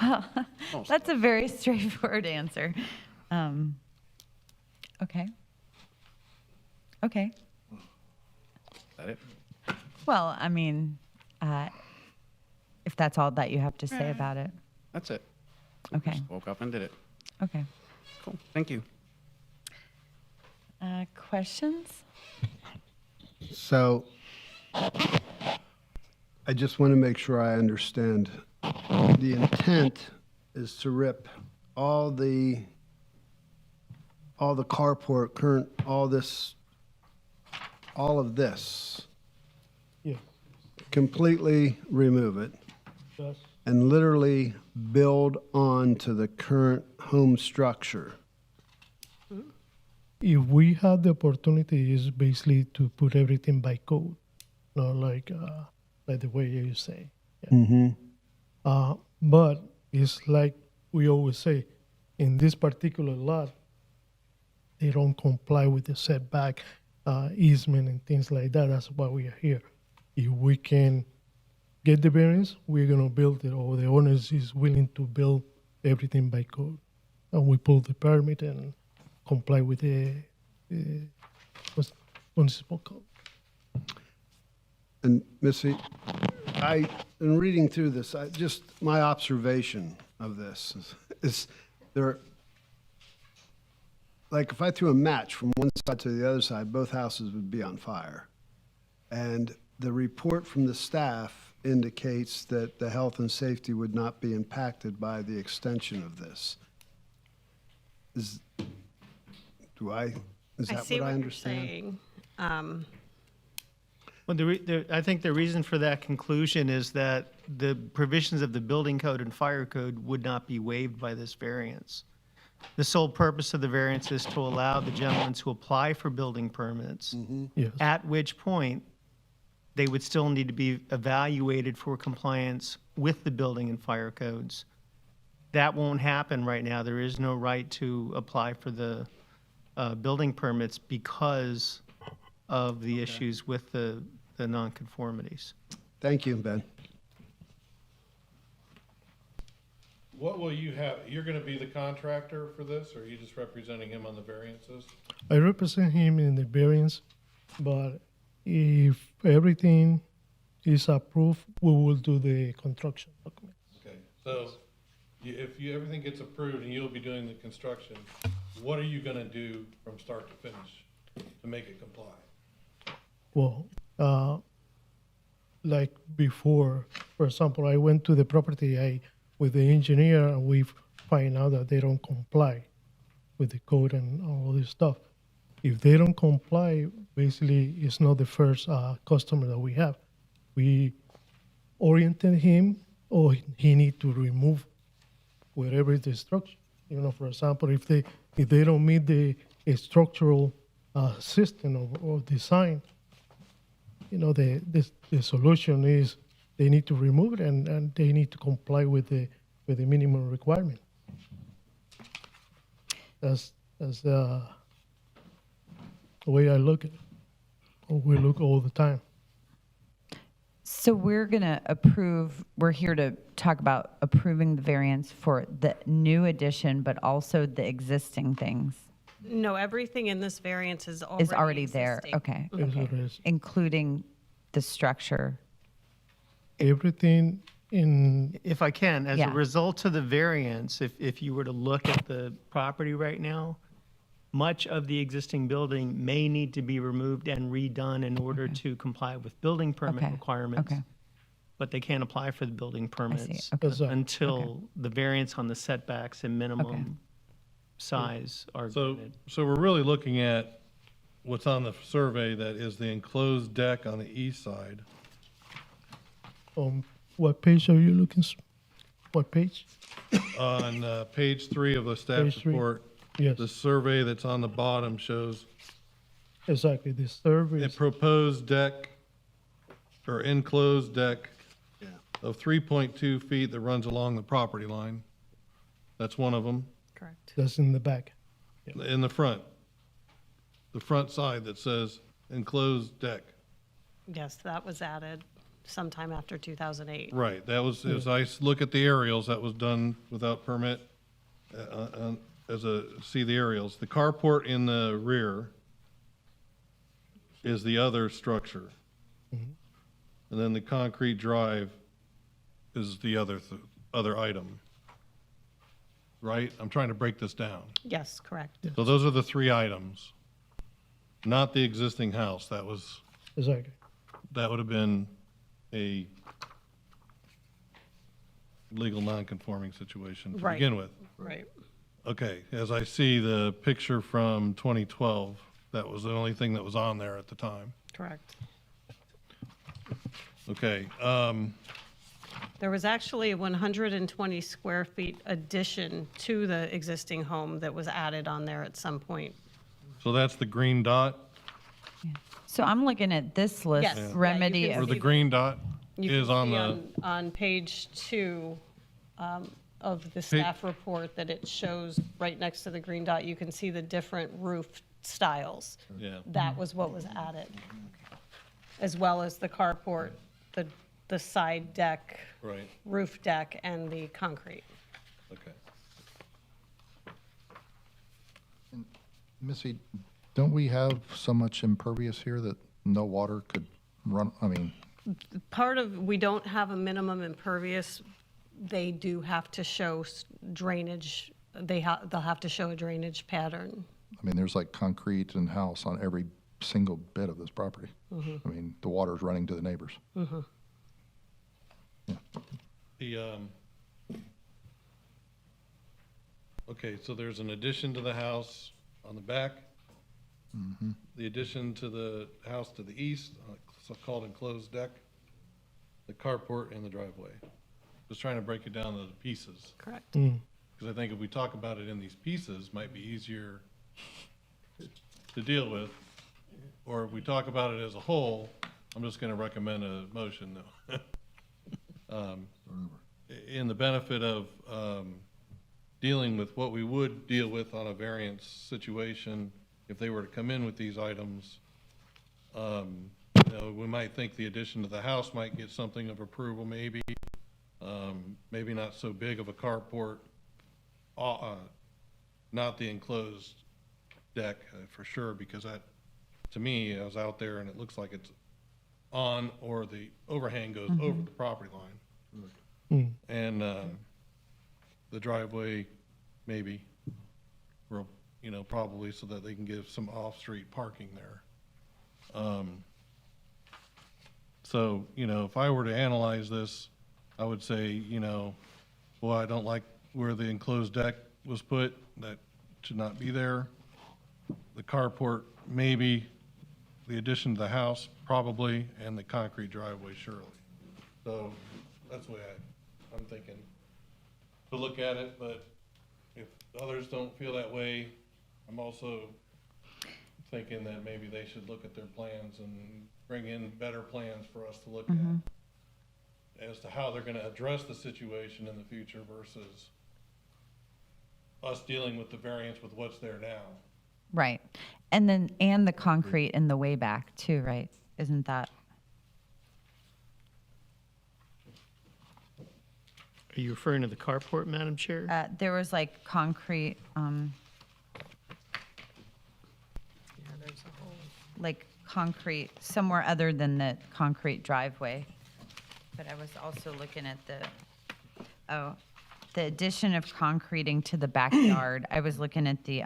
Well, Most that's a very straightforward answer. Okay. Okay. Is that it? Well, I mean, if that's all that you have to say about it. That's it. Okay. Just woke up and did it. Okay. Cool. Thank you. Questions? So I just want to make sure I understand. The intent is to rip all the carport, current, all of this, Yeah. completely remove it Yes. and literally build on to the current home structure. If we had the opportunity, is basically to put everything by code, not like the way you say. Yeah. But it's like we always say, in this particular lot, they don't comply with the setback, easement, and things like that. That's why we are here. If we can get the variance, we're gonna build it, or the owner is willing to build everything by code, and we pull the permit and comply with the municipal code. And Missy, in reading through this, my observation of this is there, like if I threw a match from one side to the other side, both houses would be on fire. And the report from the staff indicates that the health and safety would not be impacted by the extension of this. Is I that see what I what you're understand? saying. Well, I think the reason for that conclusion is that the provisions of the building code and fire code would not be waived by this variance. The sole purpose of the variance is to allow the gentleman to apply for building permits, Yes. at which point they would still need to be evaluated for compliance with the building and fire codes. That won't happen right now. There is no right to apply for the building permits because of the issues with the nonconformities. Thank you, Ben. What will you have, you're gonna be the contractor for this, or are you just representing him on the variances? I represent him in the variance, but if everything is approved, we will do the construction documents. Okay, so everything gets approved and you'll be doing the construction, what are you gonna do from start to finish to make it comply? Well, like before, for example, I went to the property with the engineer, and we find out that they don't comply with the code and all this stuff. If they don't comply, basically, it's not the first customer that we have. We oriented him, or he need to remove wherever is the structure. You know, for example, if they don't meet the structural system or design, you know, the solution is they need to remove it and they need to comply with the minimum requirement. That's the way I look at it. Or we look all the time. So we're going to approve, we're here to talk about approving the variance for the new addition, but also the existing things No, everything in this variance is is already there. existing. Okay. Yes, Okay. it is. Including the structure. Everything in, If I can, as a Yeah. result of the variance, if you were to look at the property right now, much of the existing building may need to be removed and redone in order to comply with building permit Okay. requirements. Okay. But they can't apply for the building permits Okay. Exactly. until the variance on the setbacks and minimum size are So, granted. so we're really looking at what's on the survey, that is the enclosed deck on the east side. what page are you looking? What page? On page 3 of the staff Page 3. report, Yes, the survey that's on the bottom shows exactly. The survey a is proposed deck or enclosed deck of 3.2 feet that runs along the property line. That's one of them. Correct. That's in the back. In the front side that says enclosed deck. Yes, that was added sometime after 2008. Right, that was, as I look at the aerials, that was done without permit. See the aerials. The carport in the rear is the other structure. And then the concrete drive is the other item. Right? I'm trying to break this down. Yes, correct. So those are the three items, not the existing house. That would have been a legal non-conforming situation to Right. begin with. Right. Okay, as I see the picture from 2012, that was the only thing that was on there at the time. Correct. Okay, There was actually a 120 square feet addition to the existing home that was added on there at some point. so that's the green dot, So I'm looking at this list, Yes. Yeah, you remedy can or of the green dot You can is on see the, on page 2 of the staff report that it shows right next to the green dot, you can see the different roof styles. yeah. That was what was added, as well as the carport, the side deck, Right, roof deck, and the concrete. okay. Missy, don't we have so much impervious here that no water could run, I mean, Part of, we don't have a impervious. They do have to show drainage, they'll have to show a drainage pattern. there's like concrete and house on every single bit of this property. I mean, the water's running to the neighbors. The, okay, so there's an addition to the house on the back. The addition to the house to the east, so-called enclosed deck, the carport, and the driveway. Just trying to break it down to the pieces, Correct. because I think if we talk about it in these pieces, might be easier to deal with. Or if we talk about it as a whole, I'm just gonna recommend a motion, though. In the benefit of dealing with what we would deal with on a variance situation, if they were to come in with these items, we might think the addition to the house might get something of approval, maybe. Maybe not so big of a carport, not the enclosed deck, for sure, because that, to me, I was out there and it looks like it's on, or the overhang goes over the property line. And the driveway, maybe, or, probably so that they can give some off-street parking there. So, if I were to analyze this, I would say, well, I don't like where the enclosed deck was put, that should not be there. The carport, maybe, the addition to the house, probably, and the concrete driveway, surely. So, that's the way I'm thinking to look at it, but if others don't feel that way, I'm also thinking that maybe they should look at their plans and bring in better plans for us to look at as to how they're gonna address the situation in the future versus us dealing with the variance with what's there now. right. And the concrete in the way back too, right? Isn't that? Are you referring to the carport, Madam Chair? There was like concrete, like concrete somewhere other than the concrete driveway. But I was also looking at the addition of concreting to the backyard. I was looking at the,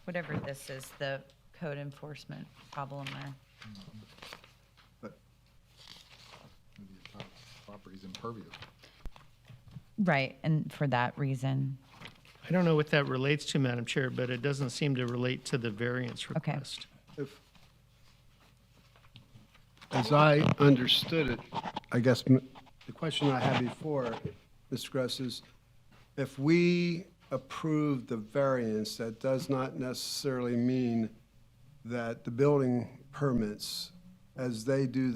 whatever this is, the code enforcement problem there. but the property's impervious. Right, and for that reason. I don't know what that relates to, Madam Chair, but it doesn't seem to relate to the variance request. As I understood it, I guess the question I had before, Mr. Gross, is if we approve the variance, that does not necessarily mean that the building permits, as they do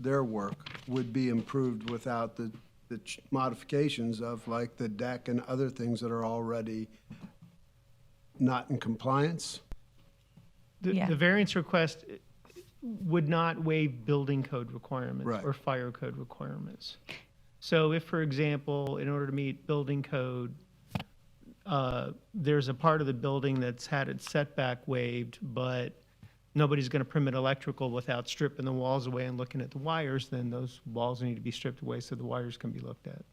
their work would be improved without the modifications of like the deck and other things that are already not in compliance? Yeah. The variance request would not waive building code requirements Right. or fire code requirements. So if, for example, in order to meet building code, there's a part of the building that's had its setback waived, but nobody's going to permit electrical without stripping the walls away and looking at the wires, then those walls need to be stripped away so the wires can be looked at.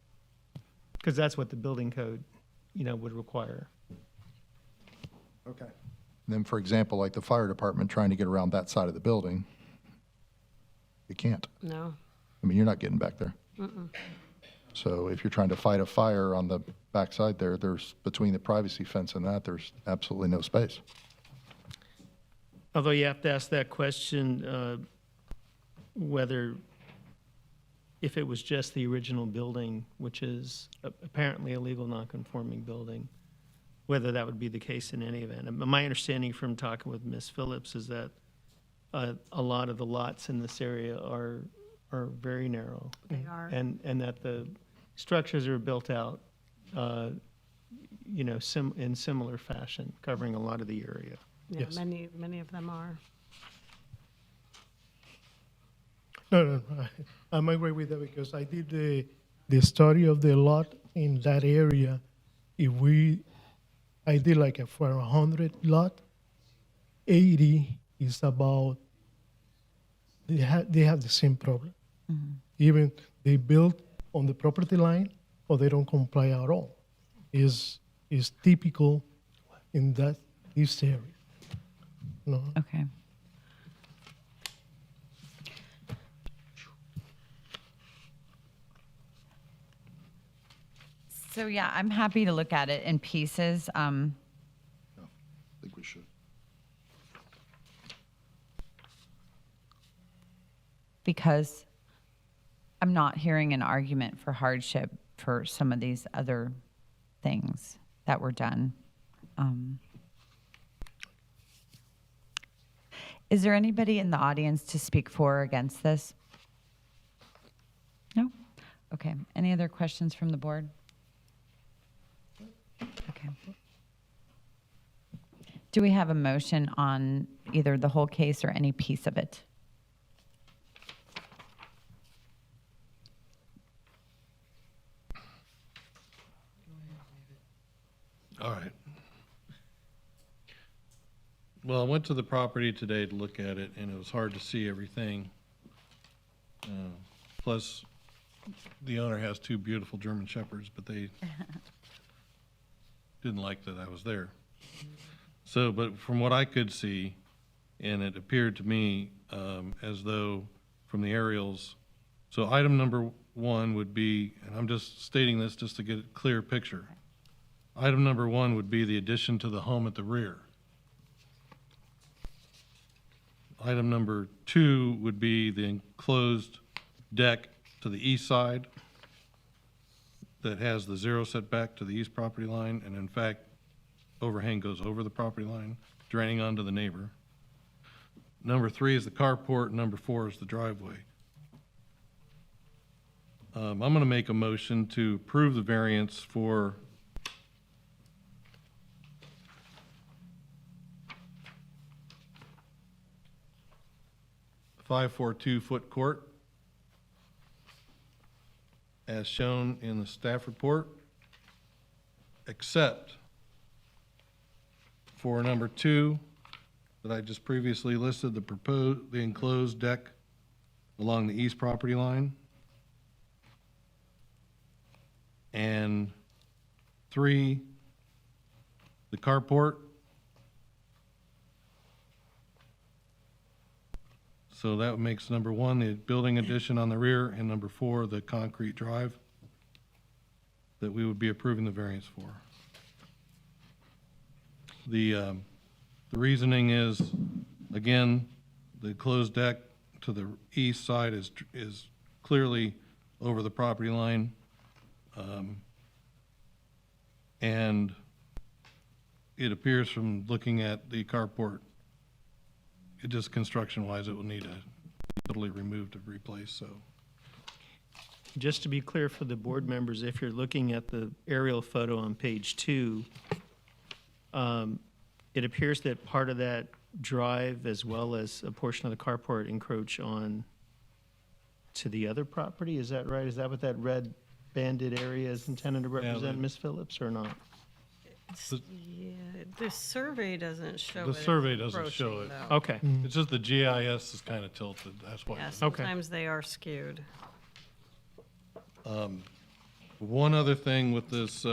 Because that's what the building code, would require. Okay. And then, for example, like the fire department trying to get around that side of the building, you can't. No. I mean, you're not getting back there. So if you're trying to fight a fire on the backside there, there's, between the privacy fence and that, there's absolutely no space. Although you have to ask that question, whether, if it was just the original building, which is apparently a legal nonconforming building, whether that would be the case in any event. And my understanding from talking with Ms. Phillips is that a lot of the lots in this area are very narrow. They are. And that the structures are built out, in similar fashion, covering a lot of the area. Yeah, Yes. many of them are. No, I'm agree with that because I did the study of the lot in that area. I did like for 100 lot, 80 is about, they have the same problem. Even they build on the property line or they don't comply at all. Is typical in this area. No. Okay. So yeah, I'm happy to look at it in pieces. I think we should. Because I'm not hearing an argument for hardship for some of these other things that were done. Is there anybody in the audience to speak for or against this? No? Okay. Any other questions from the board? Okay. Do we have a motion on either the whole case or any piece of it? All right. Well, I went to the property today to look at it, and it was hard to see everything. Plus, the owner has two beautiful German Shepherds, but they didn't like that I was there. So, but from what I could see, and it appeared to me as though from the aerials, so item number one would be, and I'm just stating this just to get a clear picture. Item number one would be the addition to the home at the rear. Item number two would be the enclosed deck to the east side that has the zero setback to the east property line, and in fact, overhang goes over the property line, draining onto the neighbor. Number three is the carport, number four is the driveway. I'm going to make a motion to approve the variance for a 542-foot court as shown in the staff report, except for number two that I just previously listed, the enclosed deck along the east property line. And three, the carport. So that makes number one, the building addition on the rear, and number four, the concrete drive that we would be approving the variance for. The reasoning is, again, the closed deck to the east side is clearly over the property line. And it appears from looking at the carport, it just construction-wise, it will need to be totally removed and replaced, so. Just to be clear for the board members, if you're looking at the aerial photo on page 2, it appears that part of that drive as well as a portion of the carport encroach on to the other property. Is that right? Is that what that red banded area is intended to represent, Ms. Phillips, or not? Yeah, the survey doesn't show The it survey doesn't show encroaching, it. though. Okay, It's just the GIS is kind of tilted, that's why. Yeah, sometimes they are skewed. One other thing with this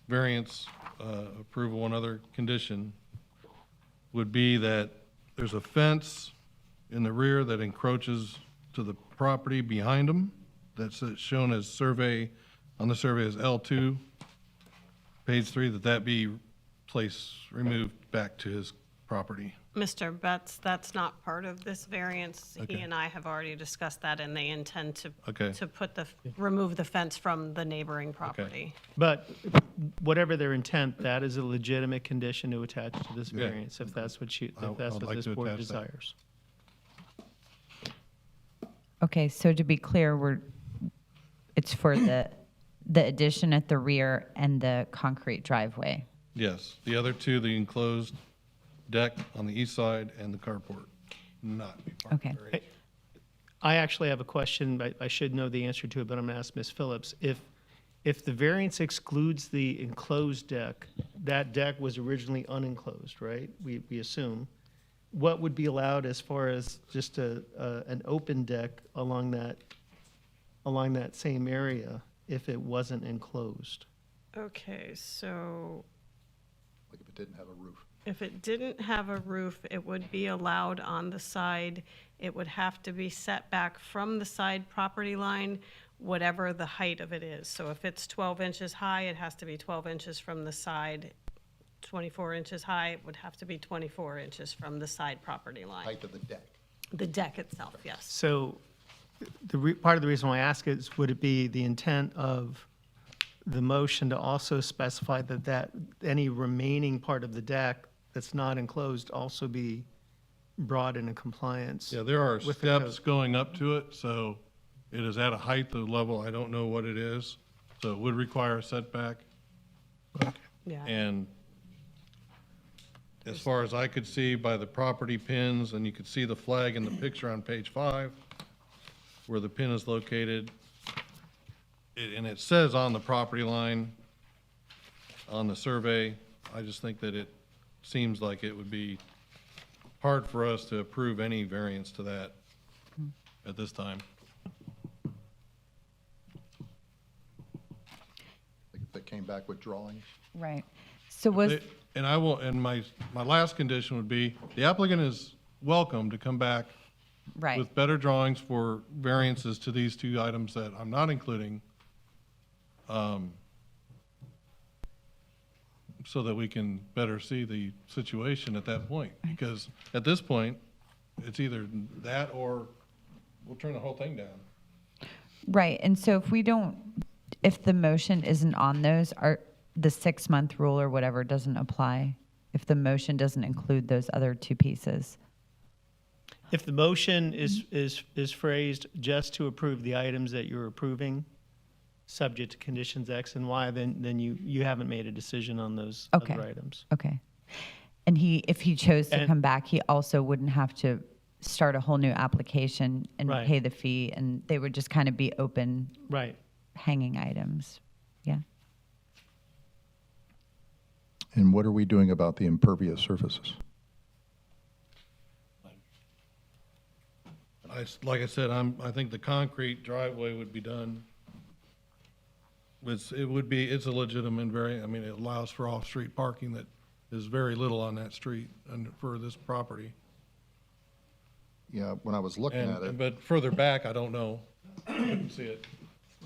variance approval, one other condition would be that there's a fence in the rear that encroaches to the property behind them. That's shown as survey, on the survey as L2, page 3, that be removed back to his property. Mr. Betts, that's not part of this variance. He Okay. and I have already discussed that, and they intend to, Okay. to remove the fence from the neighboring property. but whatever their intent, that is a legitimate condition to attach to this Yeah. variance, if that's what I'd like this to board attach that. desires. Okay, so to be clear, it's for the addition at the rear and the concrete driveway. Yes, the other two, the enclosed deck on the east side and the carport, not be part of the Okay. variance. I actually have a question, but I should know the answer to it, but I'm going to ask Ms. Phillips. If the variance excludes the enclosed deck, that deck was originally unenclosed, right? We assume. What would be allowed as far as just an open deck along that same area if it wasn't enclosed? Okay, so Like if it didn't have a roof. if it didn't have a roof, it would be allowed on the side. It would have to be set back from the side property line, whatever the height of it is. So if it's 12 inches high, it has to be 12 inches from the side. 24 inches high, it would have to be 24 inches from the side property line. Height of the deck. The deck itself, yes. So part of the reason why I ask is, would it be the intent of the motion to also specify that any remaining part of the deck that's not enclosed also be brought into compliance? Yeah, there are with the steps code? going up to it, so it is at a height of level, I don't know what it is. So it would require a setback. Yeah. And as far as I could see by the property pins, and you could see the flag in the picture on page 5, where the pin is located, and it says on the property line, on the survey, I just think that it seems like it would be hard for us to approve any variance to that at this time. Like if they came back with drawings. Right. So was, And I will, and my last condition would be, the applicant is welcome to come back right. with better drawings for variances to these two items that I'm not including, so that we can better see the situation at that point. Because at this point, it's either that or we'll turn the whole thing down. Right, and so if the motion isn't on those, the 6-month rule or whatever doesn't apply? If the motion doesn't include those other two pieces? If the motion is phrased just to approve the items that you're approving, subject to conditions X and Y, then you haven't made a decision on those Okay. other items. Okay. And if he chose to And- come back, he also wouldn't have to start a whole new application and Right. pay the fee, and they would just kind of be open, Right. hanging items. Yeah? And what are we doing about the impervious surfaces? Like I said, I think the concrete driveway would be done. It's a legitimate I mean, it allows for off-street parking that is very little on that street and for this property. Yeah, when I was looking at it, But further back, I don't know. I couldn't see it.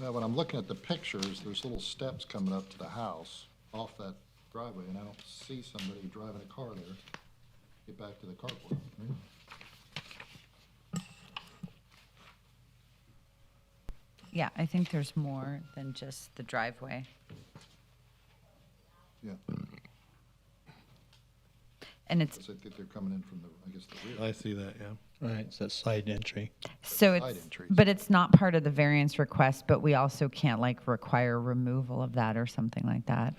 well, when I'm looking at the pictures, there's little steps coming up to the house off that driveway, and I don't see somebody driving a car there. Get back to the carport. Right? Yeah, I think there's more than just the driveway. Yeah. And it's, I think they're coming in from the, I guess, the rear. I see that, yeah. Right, it's that side entry. so Side it's, entries. but it's not part of the variance request, but we also can't like require removal of that or something like that.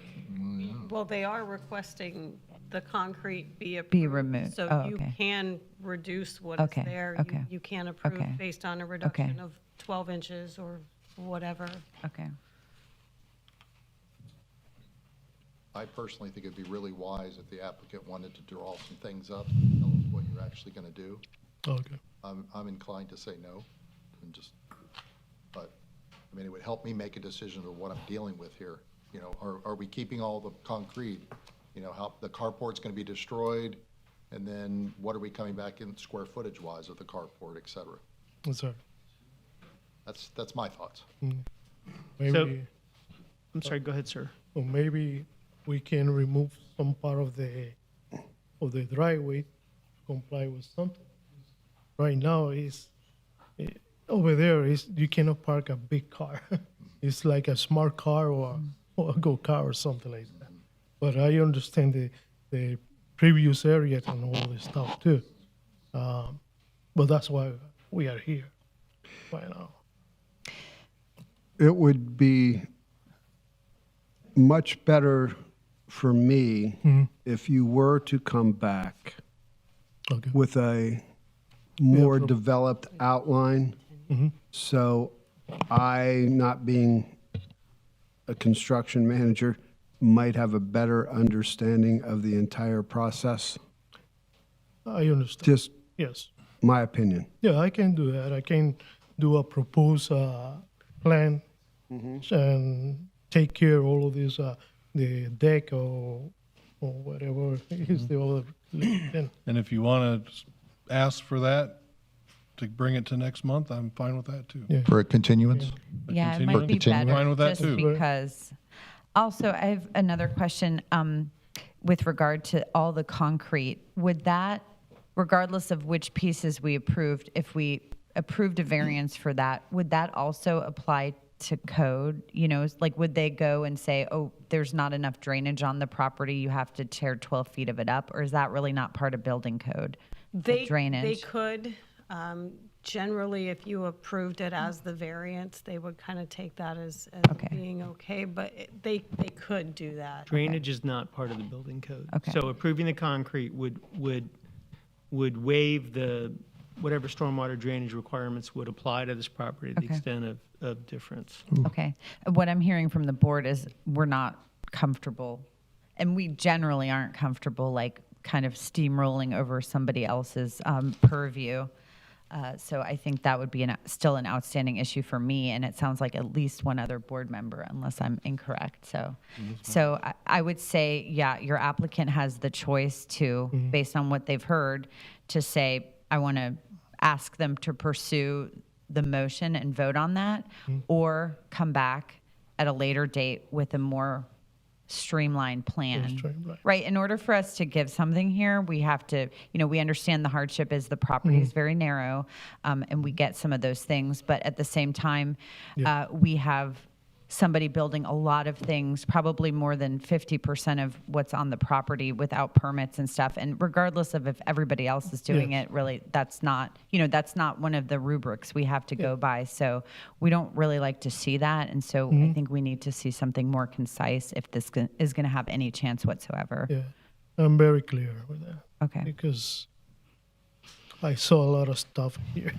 Well, they are requesting the concrete be approved. Be removed. So Oh, you okay. can reduce what is Okay, there. okay. You can approve Okay. based on a reduction of 12 inches or whatever. Okay. I personally think it'd be really wise if the applicant wanted to draw some things up, and tell us what you're actually going to do. Okay. I'm inclined to say no, and just, but, I mean, it would help me make a decision of what I'm dealing with here. You know, are we keeping all the concrete? You know, how, the carport's going to be destroyed, and then what are we coming back in square footage wise of the carport, et cetera? Sorry. That's my thoughts. Maybe, I'm sorry, go ahead, sir. or maybe we can remove some part of the driveway to comply with something. Right now over there is you cannot park a big car. It's like a smart car or a go car or something like that. But I understand the previous area and all this stuff too. But that's why we are here right now. It would be much better for me if you were to come back Okay. with a more prob- developed outline. So I, not being a construction manager, might have a better understanding of the entire process. I understand. Just Yes. my opinion. Yeah, I can do that. I can do a proposed plan and take care of all of this, the deck or whatever is the other. Then, And if you want to ask for that, to bring it to next month, I'm fine with that too. yeah. For a continuance? Yeah, it continue- might be continue. better Fine with that, just too. because. Also, I have another question with regard to all the concrete. Would that, regardless of which pieces we approved, if we approved a variance for that, would that also apply to code? You know, like would they go and say, oh, there's not enough drainage on the property, you have to tear 12 feet of it up? Or is that really not part of building code? the They drainage? could. Generally, if you approved it as the variance, they would kind of take that as Okay. being okay, but they could do that. Drainage is not part of the building code. Okay. So approving the concrete would waive the, whatever stormwater drainage requirements would apply to this property to the Okay. extent of difference. Okay. What I'm hearing from the board is we're not comfortable, and we generally aren't comfortable, like kind of steamrolling over somebody else's purview. So I think that would be still an outstanding issue for me, and it sounds like at least one other board member, unless I'm incorrect. So I would say, yeah, your applicant has the choice to, based on what they've heard, to say, I want to ask them to pursue the motion and vote on that, or come back at a later date with a more streamlined plan. streamlined. Right. In order for us to give something here, we have to, we understand the hardship is the property is very narrow, and we get some of those things. But at the same time, we have somebody building a lot of things, probably more than 50% of what's on the property without permits and stuff. And regardless of if everybody else is doing it, really, that's not one of the rubrics we have to go by. So we don't really like to see that. And so I think we need to see something more concise if this is going to have any chance whatsoever. Yeah, I'm very clear with that. Okay. Because I saw a lot of stuff here.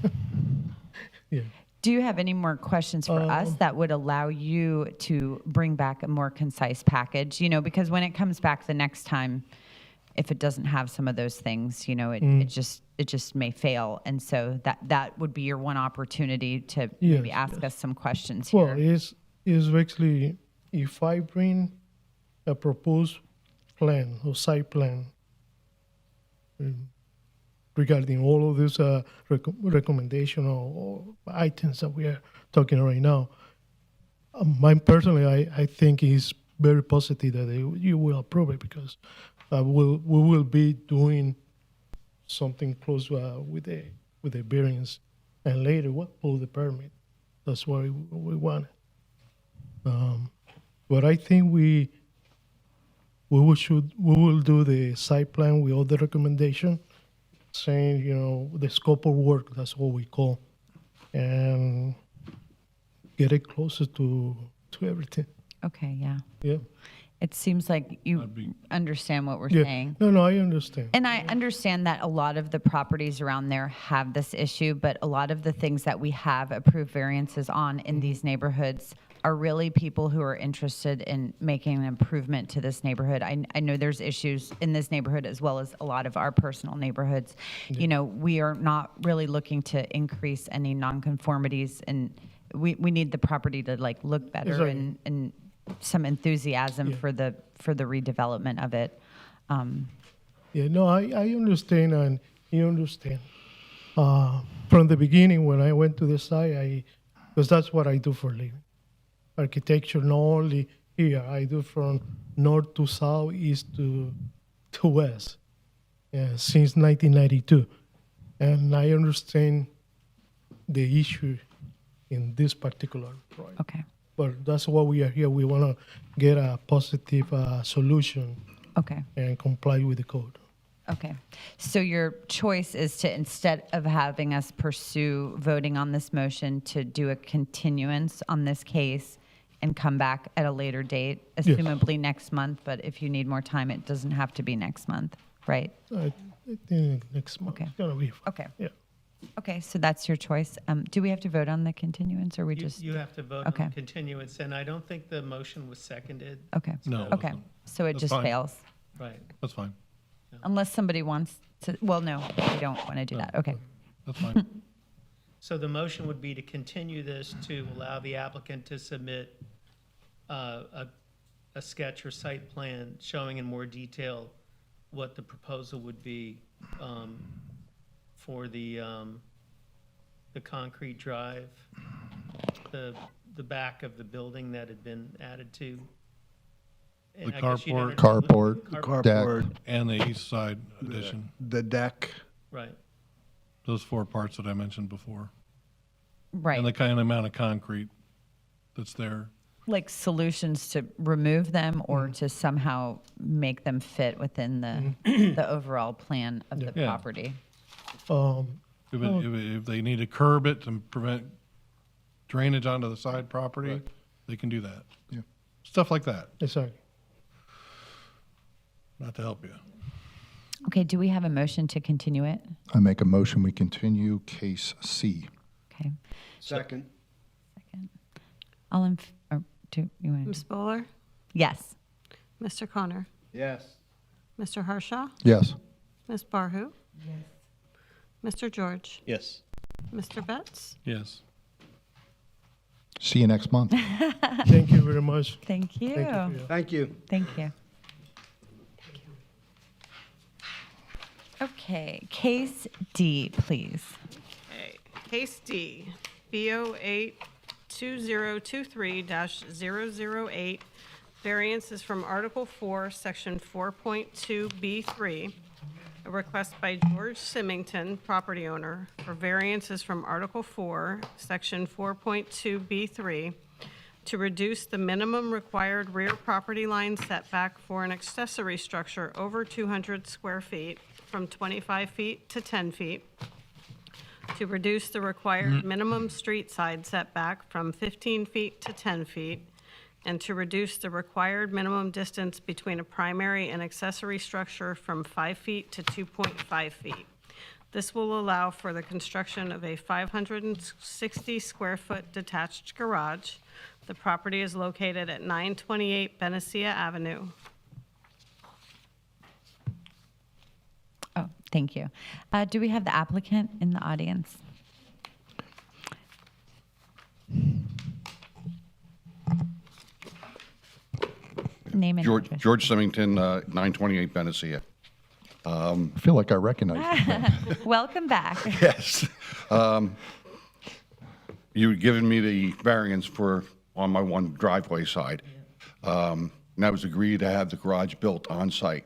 Yeah. Do you have any more questions for us that would allow you to bring back a more concise package? Because when it comes back the next time, if it doesn't have some of those things, it just may fail. And so that would be your one opportunity to maybe Yes, ask yes. us some questions Well, here. is basically if I bring a proposed plan or site plan regarding all of these recommendation or items that we are talking right now, mine personally, I think is very positive that you will approve it because we will be doing something close with the variance, and later we'll pull the permit. That's what we want. But I think we we will do the site plan with all the recommendation, saying, the scope of work, that's what we call, and get it closer to everything. Okay, yeah. Yeah. It seems like you That'd be- understand what we're Yeah. saying. No, I understand. And I understand that a lot of the properties around there have this issue, but a lot of the things that we have approved variances on in these neighborhoods are really people who are interested in making an improvement to this neighborhood. I know there's issues in this neighborhood as well as a lot of our personal neighborhoods. We are not really looking to increase any nonconformities, and we need the property to look better Exactly. and some enthusiasm Yeah. for the redevelopment of it. Yeah, no, I understand, and you understand. From the beginning, when I went to the site, because that's what I do for a living. Architecture, not only here, I do from north to south, east to west, since 1992. And I understand the issue in this particular project. Okay. But that's why we are here. We want to get a positive solution Okay. and comply with the code. Okay. So your choice is to, instead of having us pursue voting on this motion, to do a continuance on this case and come back at a later date, Yes. assumably next month. But if you need more time, it doesn't have to be next month, right? I think next month Okay. it's gonna be fine. Okay. Yeah. Okay. So that's your choice. Do we have to vote on the continuance, or we just? You have to vote Okay. on continuance, and I don't think the motion was seconded. Okay. No. Okay. So it That's just fine. fails. Right. That's fine. Unless somebody wants to, well, no, we don't want to do that. Okay. That's fine. So the motion would be to continue this to allow the applicant to submit a sketch or site plan showing in more detail what the proposal would be for the concrete drive, the back of the building that had been added to. And The I guess you don't carport. include- Carport, deck. And the east side addition, The deck. Right. those 4 parts that I mentioned before. Right. And the kind of amount of concrete that's there. Like solutions to remove them or to somehow make them fit within the overall plan of the Yeah. property. If they need to curb it to prevent drainage onto the side property, they can do that. Yeah. Stuff like that, Exactly. not to help you. Okay, do we have a motion to continue it? I make a motion, we continue case C. Okay. Second. Second. All in, or do you want Ms. to? Bowler? Yes. Mr. Connor? Yes. Mr. Harshaw? Yes. Ms. Barhu? Yes. Mr. George? Yes. Mr. Betts? Yes. See you next month. Thank you very much. Thank you. Thank you. for your- Thank you. Thank you. Okay, case D, please. Okay. Case D, BO 82023-008. Variance is from Article 4, Section 4.2B3. A request by George Symington, property owner, for variances from Article 4, Section 4.2B3, to reduce the minimum required rear property line setback for an accessory structure over 200 square feet from 25 feet to 10 feet, to reduce the required minimum street side setback from 15 feet to 10 feet, and to reduce the required minimum distance between a primary and accessory structure from 5 feet to 2.5 feet. This will allow for the construction of a 560 square foot detached garage. The property is located at 928 Benicia Avenue. Oh, thank you. Do we have the applicant in the audience? Name and address. George Symington, 928 Benicia. I feel like I recognize you. Welcome back. Yes. You had given me the variance on my one driveway side. And I was agreed to have the garage built on site.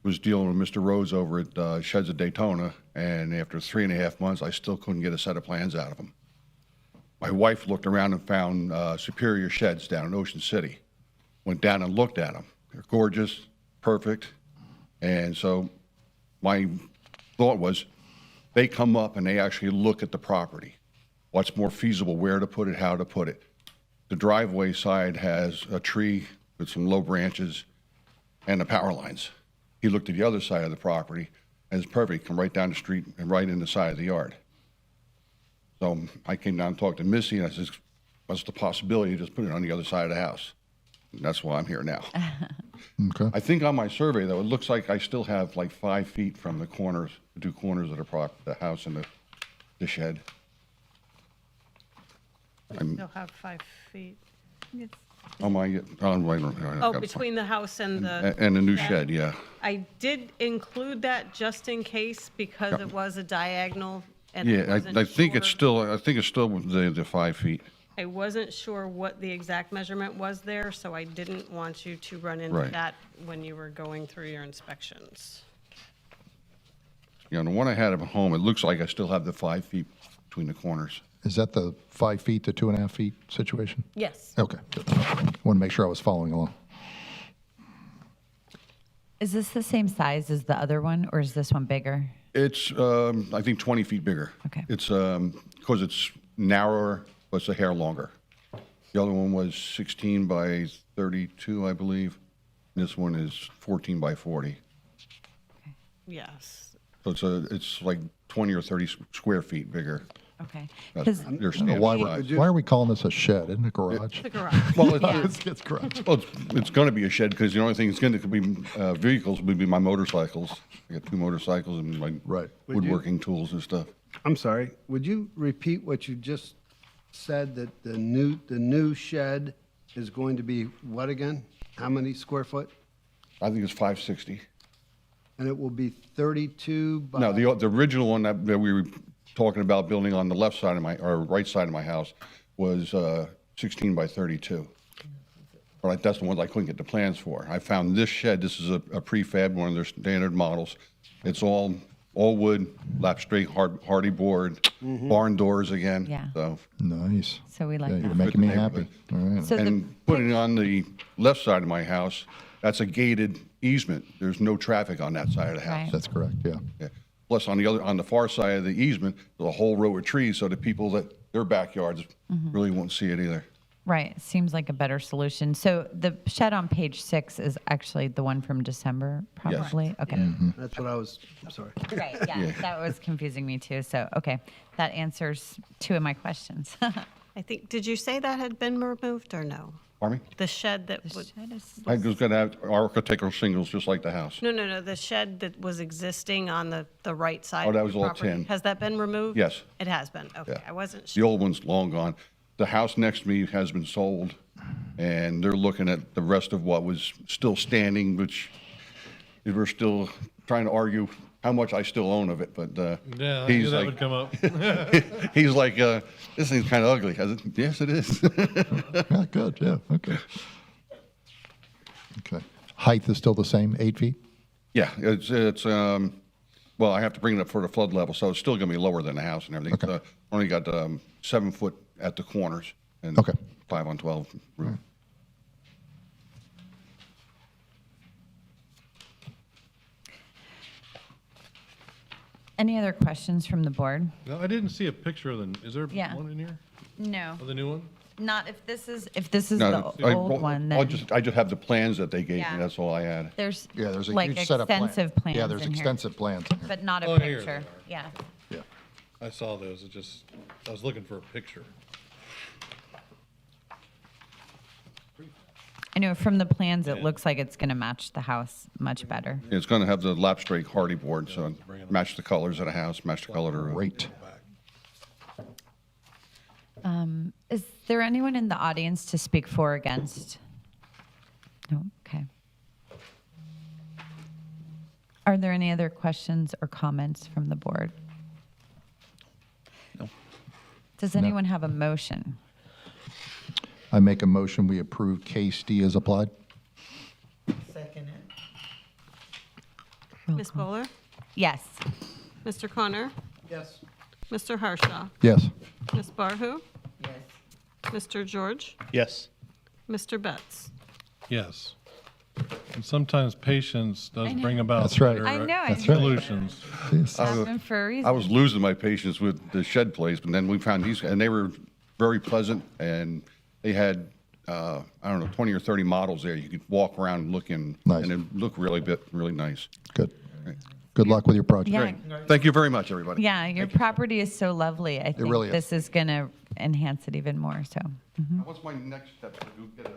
Was dealing with Mr. Rhodes over at Sheds of Daytona, and after 3.5 months, I still couldn't get a set of plans out of him. My wife looked around and found Superior Sheds down in Ocean City. Went down and looked at them. They're gorgeous. perfect. And so my thought was, they come up and they actually look at the property. What's more feasible, where to put it, how to put it. The driveway side has a tree with some low branches and the power lines. He looked at the other side of the property, and it's perfect, come right down the street and right in the side of the yard. So I came down and talked to Missy, and I said, what's the possibility of just putting it on the other side of the house? And that's why I'm here now. Okay. I think on my survey, though, it looks like I still have like 5 feet from the corners, the two corners of the house and the shed. You'll have 5 feet. Oh, my, Oh, between the house and the. And the new shed, yeah. I did include that just in case because it was a diagonal and I Yeah, wasn't I think it's sure- still the 5 feet. I wasn't sure what the exact measurement was there, so I didn't want you to run into Right. that when you were going through your inspections. You know, the one I had at home, it looks like I still have the 5 feet between the corners. Is that the 5 feet to 2.5 feet situation? Yes. Okay. Want to make sure I was following along. Is this the same size as the other one, or is this one bigger? It's, I think, 20 feet bigger. Okay. It's, because it's narrower, but it's a hair longer. The other one was 16 by 32, I believe. This one is 14 by 40. Yes. So it's like 20 or 30 square feet bigger. Okay. That's 'Cause- their I don't know standard why, size. why are we calling this a shed? Isn't it a garage? The garage. Well, It's garage. well, it's going to be a shed because the only thing it's going to be vehicles would be my motorcycles. I got 2 motorcycles and my Right. woodworking tools and stuff. I'm sorry, would you repeat what you just said, that the new shed is going to be what again? How many square foot? I think it's 560. And it will be 32 by? No, the original one that we were talking about building on the left side of or right side of my house was 16 by 32. But that's the ones I couldn't get the plans for. I found this shed, this is a prefab, one of their standard models. It's all wood, lap straight, hardy board, barn doors again. Yeah. So, Nice. So we like Yeah, that. you're making me happy. All right. So the and putting it on the left side of my house, that's a gated easement. There's no traffic on that side of the house. Right. That's correct, yeah. Yeah. Plus, on the far side of the easement, there's a whole row of trees, so the people that, their backyards really won't see it either. Right, seems like a better solution. So the shed on page 6 is actually the one from December, probably? Okay. That's what I was, I'm sorry. Right, yeah, that was confusing me too. So, okay, that answers 2 of my questions. I think, did you say that had been removed or no? Pardon me? The shed that would, I was going to have architectural shingles just like the house. no, the shed that was existing on the right side Oh, of that the was all property. tin. Has that been removed? Yes. It has been, okay. Yeah. I wasn't The sure. old one's long gone. The house next to me has been sold, and they're looking at the rest of what was still standing, which we're still trying to argue how much I still own of it, but Yeah, I knew he's that like, would come up. he's like, this thing's kind of ugly. I said, yes, it is. Yeah, good, yeah, okay. Okay. Height is still the same, 8 feet? Yeah, it's well, I have to bring it up for the flood level, so it's still going to be lower than the house and everything. Okay. It's, only got 7 foot at the corners and Okay. 5 on 12 roof. Any other questions from the board? No, I didn't see a picture of is there Yeah. one in here No, of the new one? not if this is the No, old one, I then just have the plans that they gave me. Yeah. That's all I had. there's Yeah, there's a like huge set of plans. extensive plans Yeah, there's in here, extensive plans in here. but not a Oh, here they picture. are. Yeah. Yeah. I saw those. I was looking for a picture. I know from the plans, it Yeah. looks like it's going to match the house much better. It's going to have the lap straight hardy board, so match the colors of the house, match the color of the roof. Great. Is there anyone in the audience to speak for or against? No, okay. Are there any other questions or comments from the board? No. Does anyone have a motion? I make a motion, we approve case D as applied? Ms. Bowler? Yes. Mr. Connor? Yes. Mr. Harshaw? Yes. Ms. Barhu? Yes. Mr. George? Yes. Mr. Betts? Yes. And sometimes patience does bring about That's right. better I know, I That's right. solutions. Happened for a reason. I was losing my patience with the shed place, but then we found these, and they were very pleasant, and they had, I don't know, 20 or 30 models there. You could walk around and look in, Nice. and it looked really nice. Good. Good luck with your project. Yeah. Thank you very much, everybody. Yeah, your property is so lovely. I think really is. this is going to enhance it even more. So, What's my next step? To get a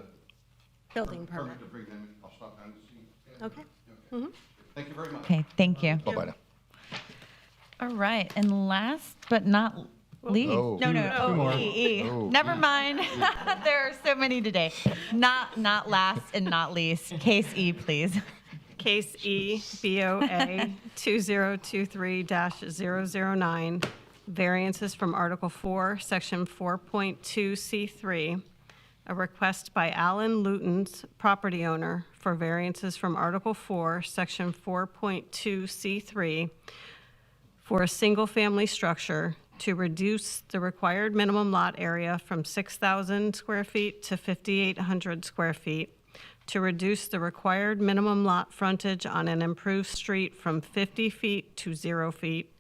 Building permit. permit to bring them in? I'll stop down to see. Okay. Thank you very much. okay, thank you. Bye-bye now. All right, and last but not least, Oh. no, E. Never mind. There are so many today. Not last and not least. Case E, please. Case E, BOA 2023-009, variances from Article 4, Section 4.2C3, a request by Alan Luton's property owner for variances from Article 4, Section 4.2C3 for a single-family structure to reduce the required minimum lot area from 6,000 square feet to 5,800 square feet, to reduce the required minimum lot frontage on an improved street from 50 feet to 0 feet,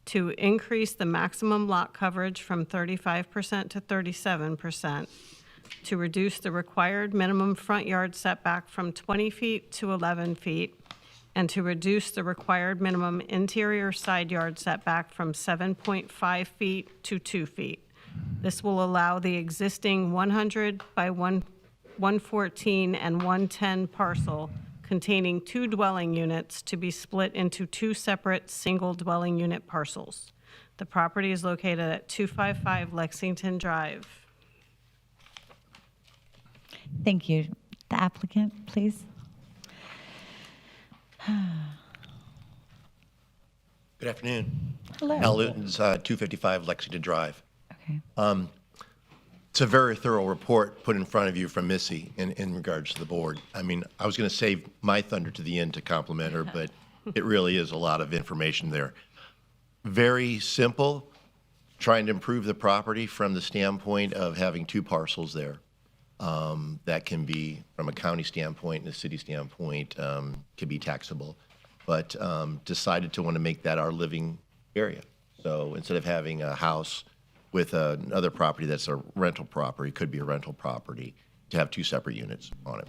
to increase the maximum lot coverage from 35% to 37%, to reduce the required minimum front yard setback from 20 feet to 11 feet, and to reduce the required minimum interior side yard setback from 7.5 feet to 2 feet. This will allow the existing 100 by 114 and 110 parcel containing 2 dwelling units to be split into 2 separate single dwelling unit parcels. The property is located at 255 Lexington Drive. Thank you. The applicant, please. Good afternoon. Hello. Al Luton's 255 Lexington Drive. Okay. It's a very thorough report put in front of you from Missy in regards to the board. I mean, I was going to save my thunder to the end to compliment her, but it really is a lot of information there. Very simple, trying to improve the property from the standpoint of having 2 parcels there. That can be, from a county standpoint and a city standpoint, can be taxable, but decided to want to make that our living area. So instead of having a house with another property that's a rental property, could be a rental property, to have 2 separate units on it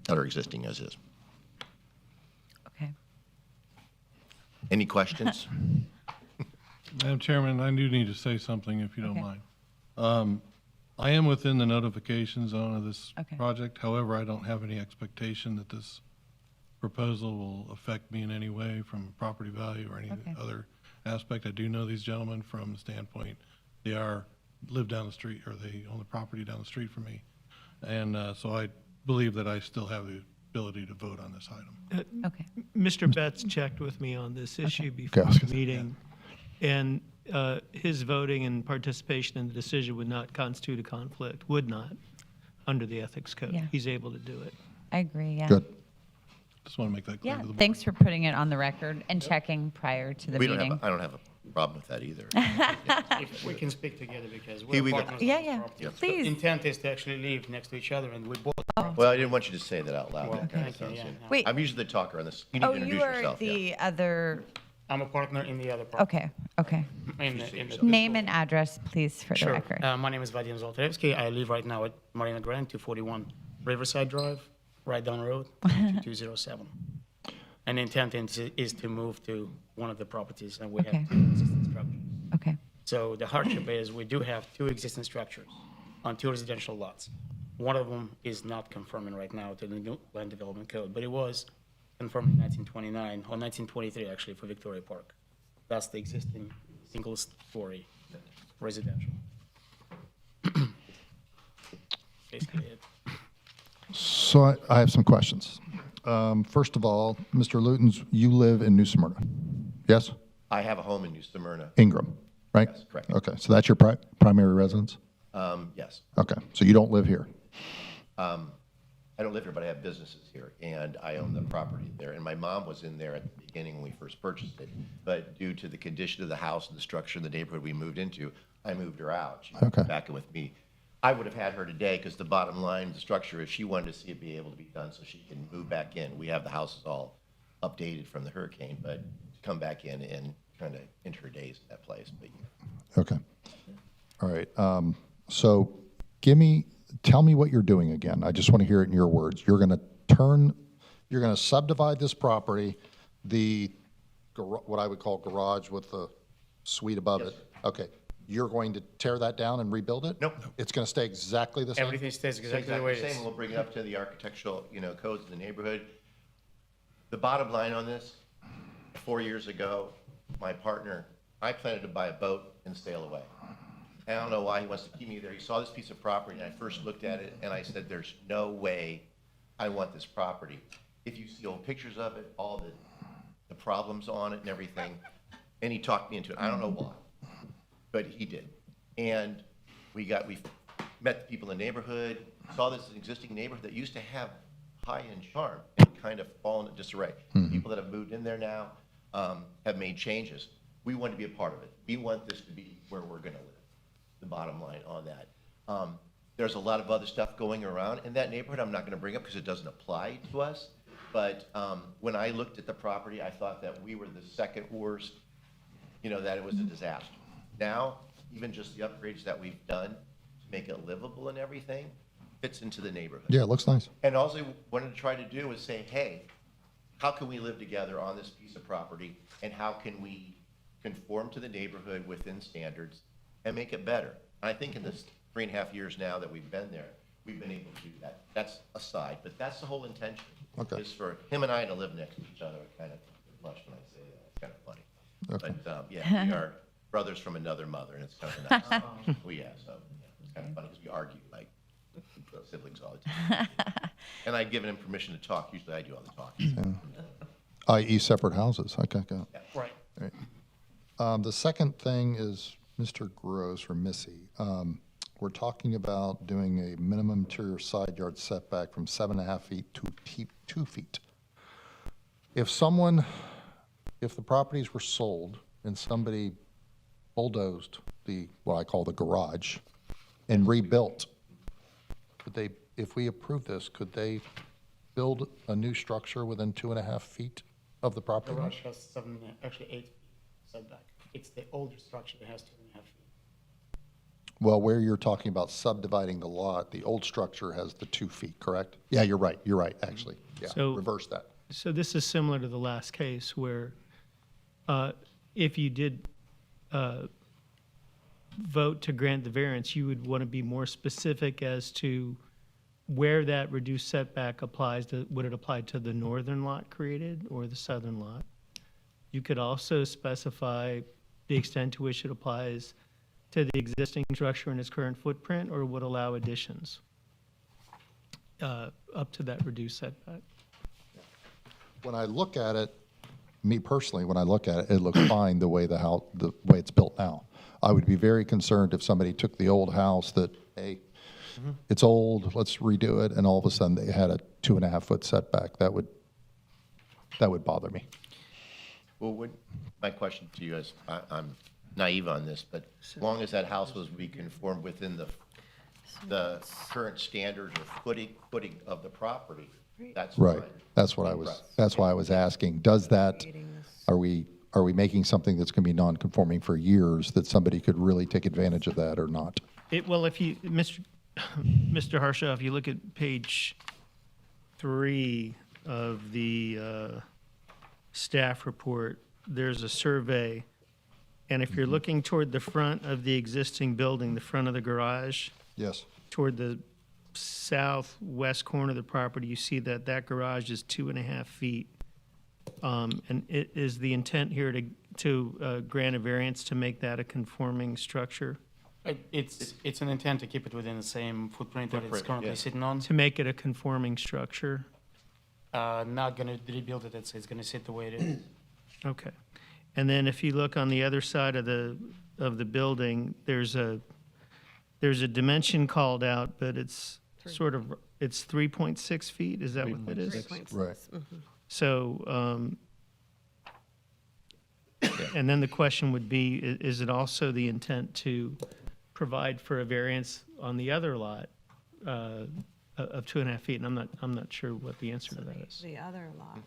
that are existing as is. Okay. Any questions? Madam Chairman, I do need to say something if you don't Okay. mind. I am within the notification zone of this Okay. project. However, I don't have any expectation that this proposal will affect me in any way from property value or any Okay. other aspect. I do know these gentlemen from the standpoint, they live down the street, or they own the property down the street from me. And so I believe that I still have the ability to vote on this item. Okay. Mr. Betts checked with me on this issue before I was the gonna say, meeting, and his voting and participation in the decision would not constitute a conflict, would not, under the Ethics Code. Yeah. He's able to do it. I agree. Yeah. Good. Just want to make that clear Yeah. to the board. Thanks for putting it on the record and checking prior to the I meeting. don't have a problem with that either. If we can speak together, because Here we we're go. partners. Yeah, on this yeah. property. Yeah. Please. Intent is to actually live next to each other, and we both. Well, I didn't want you to say that out loud. Well, That kind of thank you, sounds- yeah. Wait. I'm usually the talker on this. You need Oh, to introduce you are yourself. yeah. the other. I'm a partner in the other property. Okay. Okay. In the Name and address, please, for the Sure. record. My name is Vadim Zoltarevsky. I live right now at Marina Grand, 241 Riverside Drive, right down the road, 207. And the intent is to move to one of the properties, and we Okay. have 2 existing structures. Okay. So the hardship is we do have 2 existing structures on 2 residential lots. One of them is not conforming right now to the new land development code, but it was confirmed in 1929, or 1923 actually, for Victoria Park. That's the existing single-story residential. Basically it. So I have some questions. First of all, Mr. Luton's, you live in New Smyrna? Yes? I have a home in New Smyrna. Ingram, right? Yes, correct. Okay, so that's your primary residence? Yes. Okay, so you don't live here? I don't live here, but I have businesses here, and I own the property there. And my mom was in there at the beginning when we first purchased it, but due to the condition of the house and the structure of the neighborhood we moved into, I moved her out. She Okay. moved back in with me. I would have had her today, because the bottom line, the structure is she wanted to see it be able to be done so she can move back in. We have the houses all updated from the hurricane, but to come back in and kind of enter her days in that place. But Okay. All right. So tell me what you're doing again. I just want to hear it in your words. You're going to subdivide this property, what I would call garage with the suite above it. Okay. You're going to tear that down and rebuild it? Nope. It's going to stay exactly the same? Everything stays It's exactly the way it the is. same. We'll bring it up to the architectural, codes of the neighborhood. The bottom line on this, 4 years ago, my partner, I planned to buy a boat and sail away. I don't know why he wants to keep me there. He saw this piece of property, and I first looked at it, and I said, there's no way I want this property. If you see old pictures of it, all the problems on it and everything, and he talked me into it. I don't know why, but he did. And we met the people in the neighborhood, saw this existing neighborhood that used to have high-end charm and kind of fallen into disarray. People that have moved in there now have made changes. We want to be a part of it. We want this to be where we're going to live, the bottom line on that. There's a lot of other stuff going around in that neighborhood I'm not going to bring up because it doesn't apply to us. But when I looked at the property, I thought that we were the second worst, that it was a disaster. Now, even just the upgrades that we've done to make it livable and everything fits into the neighborhood. Yeah, it looks nice. And all we wanted to try to do is say, hey, how can we live together on this piece of property, and how can we conform to the neighborhood within standards and make it better? And I think in this 3.5 years now that we've been there, we've been able to do that. That's aside, but that's the whole intention. Okay. Is for him and I to live next to each other. I kind of blush when I say that. It's kind of funny. Okay. But yeah, we are brothers from another mother, and it's kind of nice. So it's kind of funny because we argue like siblings all the time. And I've given him permission to talk. Usually I do all the talking. I.e. separate houses. Okay, got it. Right. All right. The second thing is Mr. Gross or Missy. We're talking about doing a minimum interior side yard setback from 7.5 feet to 2 feet. If the properties were sold and somebody bulldozed what I call the garage and rebuilt, if we approve this, could they build a new structure within 2.5 feet of the property line? Garage has 8 feet setback. It's the older structure that has 2.5 feet. Well, where you're talking about subdividing the lot, the old structure has the 2 feet, correct? Yeah, you're right, actually. Yeah, So- reverse that. So this is similar to the last case where if you did vote to grant the variance, you would want to be more specific as to where that reduced setback applies. Would it apply to the northern lot created or the southern lot? You could also specify the extent to which it applies to the existing structure in its current footprint or would allow additions up to that reduced setback. When I look at it, me personally, when I look at it, it looks fine the way the way it's built now. I would be very concerned if somebody took the old house that, hey, it's old, let's redo it, and all of a sudden they had a 2.5 foot setback. That would bother me. Well, my question to you is, I'm naive on this, but as long as that house was be conformed within the current standards or footing of the property, that's Right. fine. That's why I was asking. Are we making something that's going to be non-conforming for years that somebody could really take advantage of that or not? Well, if you, Mr. Harshaw, if you look at page 3 of the staff report, there's a survey. And if you're looking toward the front of the existing building, the front of the garage, Yes. toward the southwest corner of the property, you see that garage is 2.5 feet. And it is the intent here to grant a variance to make that a conforming structure? It's an intent to keep it within the same footprint that it's Footprint, currently yeah. sitting on. To make it a conforming structure? Not gonna rebuild it, it's gonna sit the way it is. Okay. And then if you look on the other side of the building, there's a dimension called out, but it's it's 3.6 feet, is that what it is? 3.6. Right. So, and then the question would be, is it also the intent to provide for a variance on the other lot of 2.5 feet, and I'm not sure what the answer to that is. The other lot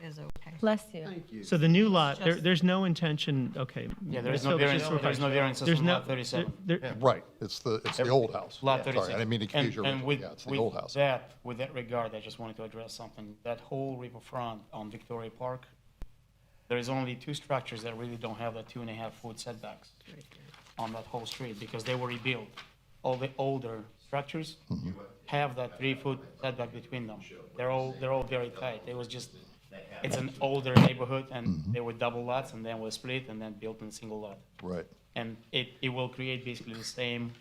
is okay. Bless you. Thank you. So the new lot, there's no intention, okay. Yeah, there is so no it's variance, just- there's no variances There's on no, lot 37. Right, it's the old house. Lot Sorry, 36. I didn't mean to confuse you. And with, Yeah, it's the with old house. that, with that regard, I just wanted to address something. That whole riverfront on Victoria Park, there is only 2 structures that really don't have the 2.5-foot setbacks on that whole street because they were rebuilt. All the older structures have that 3-foot setback between them. They're all very tight. It was just, it's an older neighborhood and they were double lots and then were split and then built in a single lot. Right. And it will create basically the same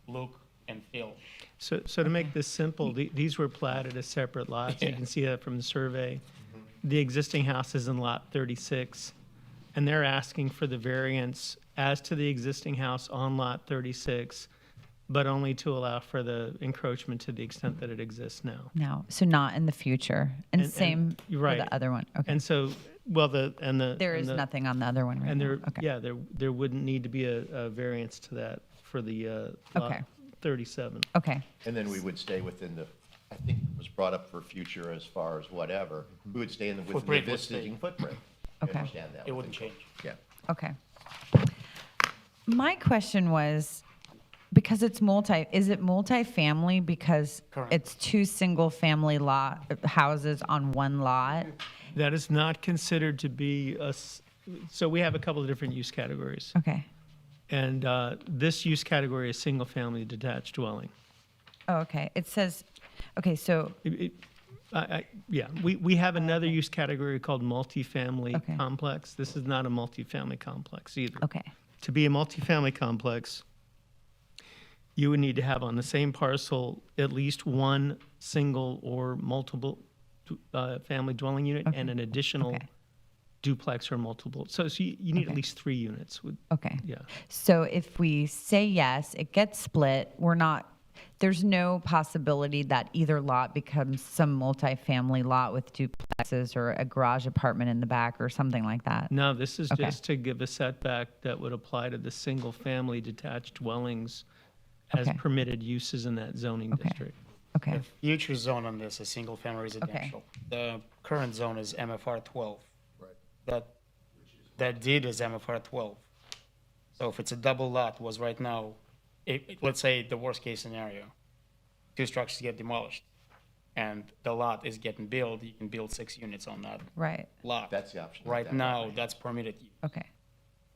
look and feel. So to make this simple, these were platted as separate lots. You can see that from the survey. The existing house is in lot 36, and they're asking for the variance as to the existing house on lot 36, but only to allow for the encroachment to the extent that it exists now. No, so not in the future. And same you're for right. the other one. Okay. And so, well, There is nothing on the other one right And now. there, Okay. yeah, there wouldn't need to be a variance to that for the lot Okay. 37. Okay. And then we would stay within the, I think it was brought up for future as far as whatever, we would stay within the Footprint would existing stay. footprint. I Okay. understand that. It wouldn't change. Yeah. Okay. My question was, because it's is it multifamily because Correct. it's 2 single-family houses on one lot? That is not considered to be so we have a couple of different use categories. Okay. And this use category is single-family detached dwelling. Oh, okay. It says, okay, so, Yeah, we have another use category called multifamily Okay. complex. This is not a multifamily complex either. okay, To be a multifamily complex, you would need to have on the same parcel at least one single or multiple family dwelling unit and an additional Okay. duplex or multiple. So you need at Okay. least 3 units. okay. Yeah. So if we say yes, it gets split, there's no possibility that either lot becomes some multifamily lot with duplexes or a garage apartment in the back or something like that? No, this is Okay. just to give a setback that would apply to the single-family detached dwellings as Okay. permitted uses in that zoning Okay. district. Okay, The future zone on this is single-family residential. The current zone is MFR 12. Right. That deed is MFR 12. So if it's a double lot, was right now, let's say the worst-case scenario, 2 structures get demolished, and the lot is getting built, you can build 6 units on that right, lot. That's the option. Right now, that's permitted, okay.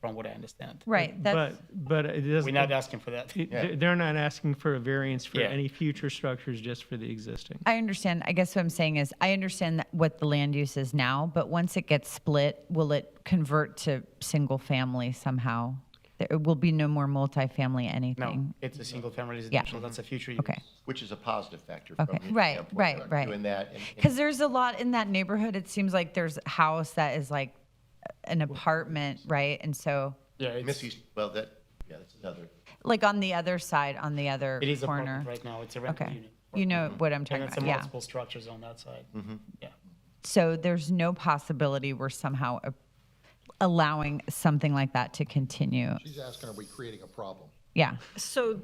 from what I understand. Right, that's, But it doesn't. We're not asking for that. They're not asking for a variance for Yeah. any future structures, just for the existing. I understand. I guess what I'm saying is, I understand what the land use is now, but once it gets split, will it convert to single family somehow? There will be no more multifamily No, anything? it's a single-family residential, that's a future use. Okay. Which is a positive factor from Okay, your right, standpoint, right, of right. doing that. and- Because there's a lot in that neighborhood. It seems like there's a house that is like an apartment, right? And so, Yeah, it's, Missy's, well, that's another, like on the other side, on the other it is corner. apartment right now, it's a rental Okay. unit. You know what I'm And talking it's a about, yeah. multiple structures on that side. Yeah. So there's no possibility we're somehow allowing something like that to continue. She's asking, are we creating a problem? Yeah, So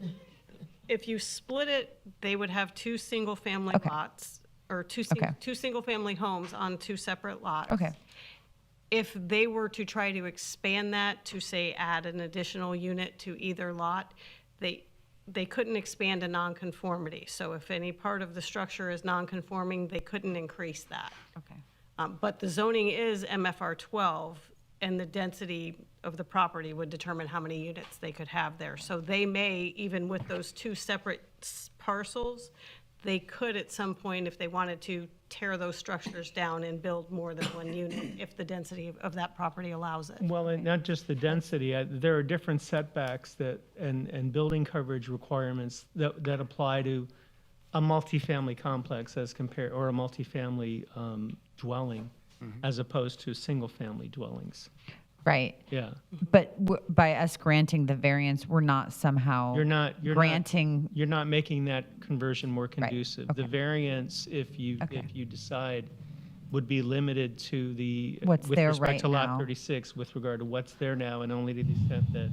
if you split it, they would have 2 single-family Okay. lots, or Okay. two single-family homes on 2 separate lots. okay, If they were to try to expand that to, say, add an additional unit to either lot, they couldn't expand a nonconformity. So if any part of the structure is nonconforming, they couldn't increase that. okay. But the zoning is MFR 12, and the density of the property would determine how many units they could have there. So they may, even with those 2 separate parcels, they could at some point, if they wanted to, tear those structures down and build more than 1 unit if the density of that property allows it. Well, and not just the density, there are different setbacks and building coverage requirements that apply to a multifamily complex as compared, or a multifamily dwelling, as opposed to single-family dwellings. Right. Yeah. But by us granting the variance, we're not somehow You're not granting, You're not making that conversion more conducive. The okay. variance, if you Okay. decide, would be limited to What's with there respect right to lot now. 36, with regard to what's there now, and only to the extent that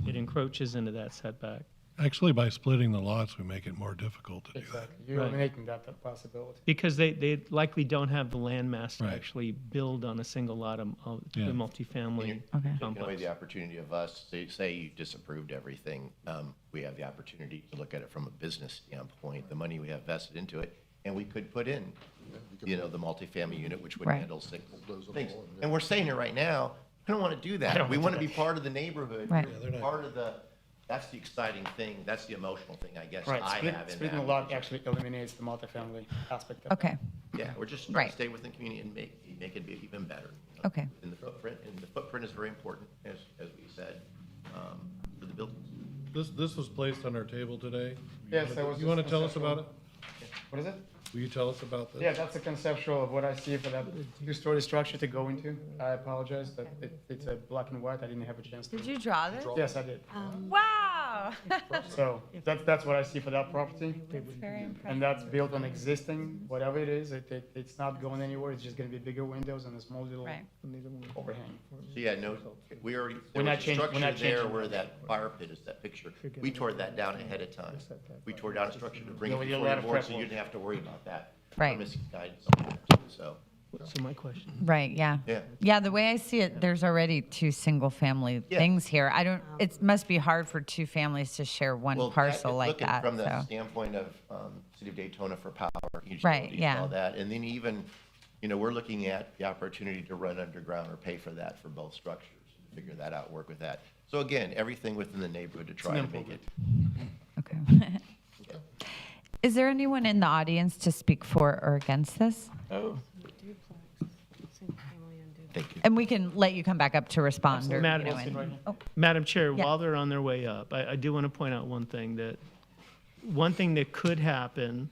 it encroaches into that setback. Actually, by splitting the lots, we make it more difficult to do that. Exactly. You're Right. eliminating that possibility. Because they likely don't have the land mass to Right. actually build on a single lot of Yeah. the multifamily Okay. Taking away complex. the opportunity of us, say you disapproved everything, we have the opportunity to look at it from a business standpoint, the money we have vested into it, and we could put in, the multifamily unit, which would Right. handle 6 things. And we're saying it right now, I don't want to do that. We want to be part of the neighborhood. Right. Part of that's the exciting thing, that's the emotional thing, I guess, Right, I have in splitting the that. lot actually eliminates the multifamily aspect of it. Okay, Yeah, we're just trying Right. to stay within the community and make it be even better. Okay. In the footprint, and the footprint is very important, as we said, for the buildings. This was placed on our table today. Yes, that was You want to just tell us about it? What is it? Will you tell us about this? Yeah, that's a conceptual of what I see for that two-story structure to go into. I apologize that it's a black and white. I didn't have a chance to. did you draw this? Yes, I did. Wow. So that's what I see for that property. Very impressive. And that's built on existing, whatever it is. It's not going anywhere. It's just gonna be bigger windows and a small little Right. overhang. So, yeah, no, we already, We're there not was a changing- we're structure not there changing where that. that fire pit is, that picture. We tore that down ahead of time. We tore down a structure to bring Yeah, it we did a before lot your of board, prep so you work. didn't have to worry about that. Right. Missing guidance on that, too, so, So my question. Right, yeah. Yeah. Yeah, the way I see it, there's already 2 single-family Yeah. things here. It must be hard for 2 families to share one well, parcel like looking that, from the so. standpoint of City of Daytona for power, Right, utilities, yeah. all that, and then even, we're looking at the opportunity to run underground or pay for that for both structures, figure that out, work with that. So again, everything within the neighborhood to try to make it. Okay. Is there anyone in the audience to speak for or against this? Thank you. And we can let you come back up to respond. Or, Madam- Madam Chair, Yeah. while they're on their way up, I do want to point out one thing that could happen,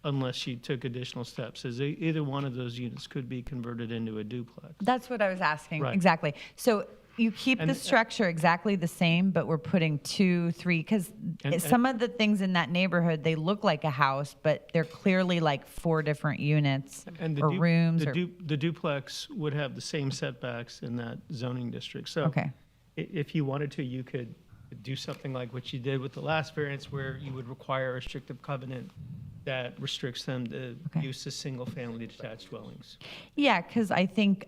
unless she took additional steps, is either one of those units could be converted into a duplex. That's what I was asking, Right. exactly. So you keep And- the structure exactly the same, but we're putting 2, 3, because And- some of the things in that neighborhood, they look like a house, but they're clearly like 4 different units And the or rooms. the duplex would have the same setbacks in that zoning district. So Okay. if you wanted to, you could do something like what you did with the last variance, where you would require a restrictive covenant that restricts them to Okay. use as single-family detached dwellings. Yeah, because I think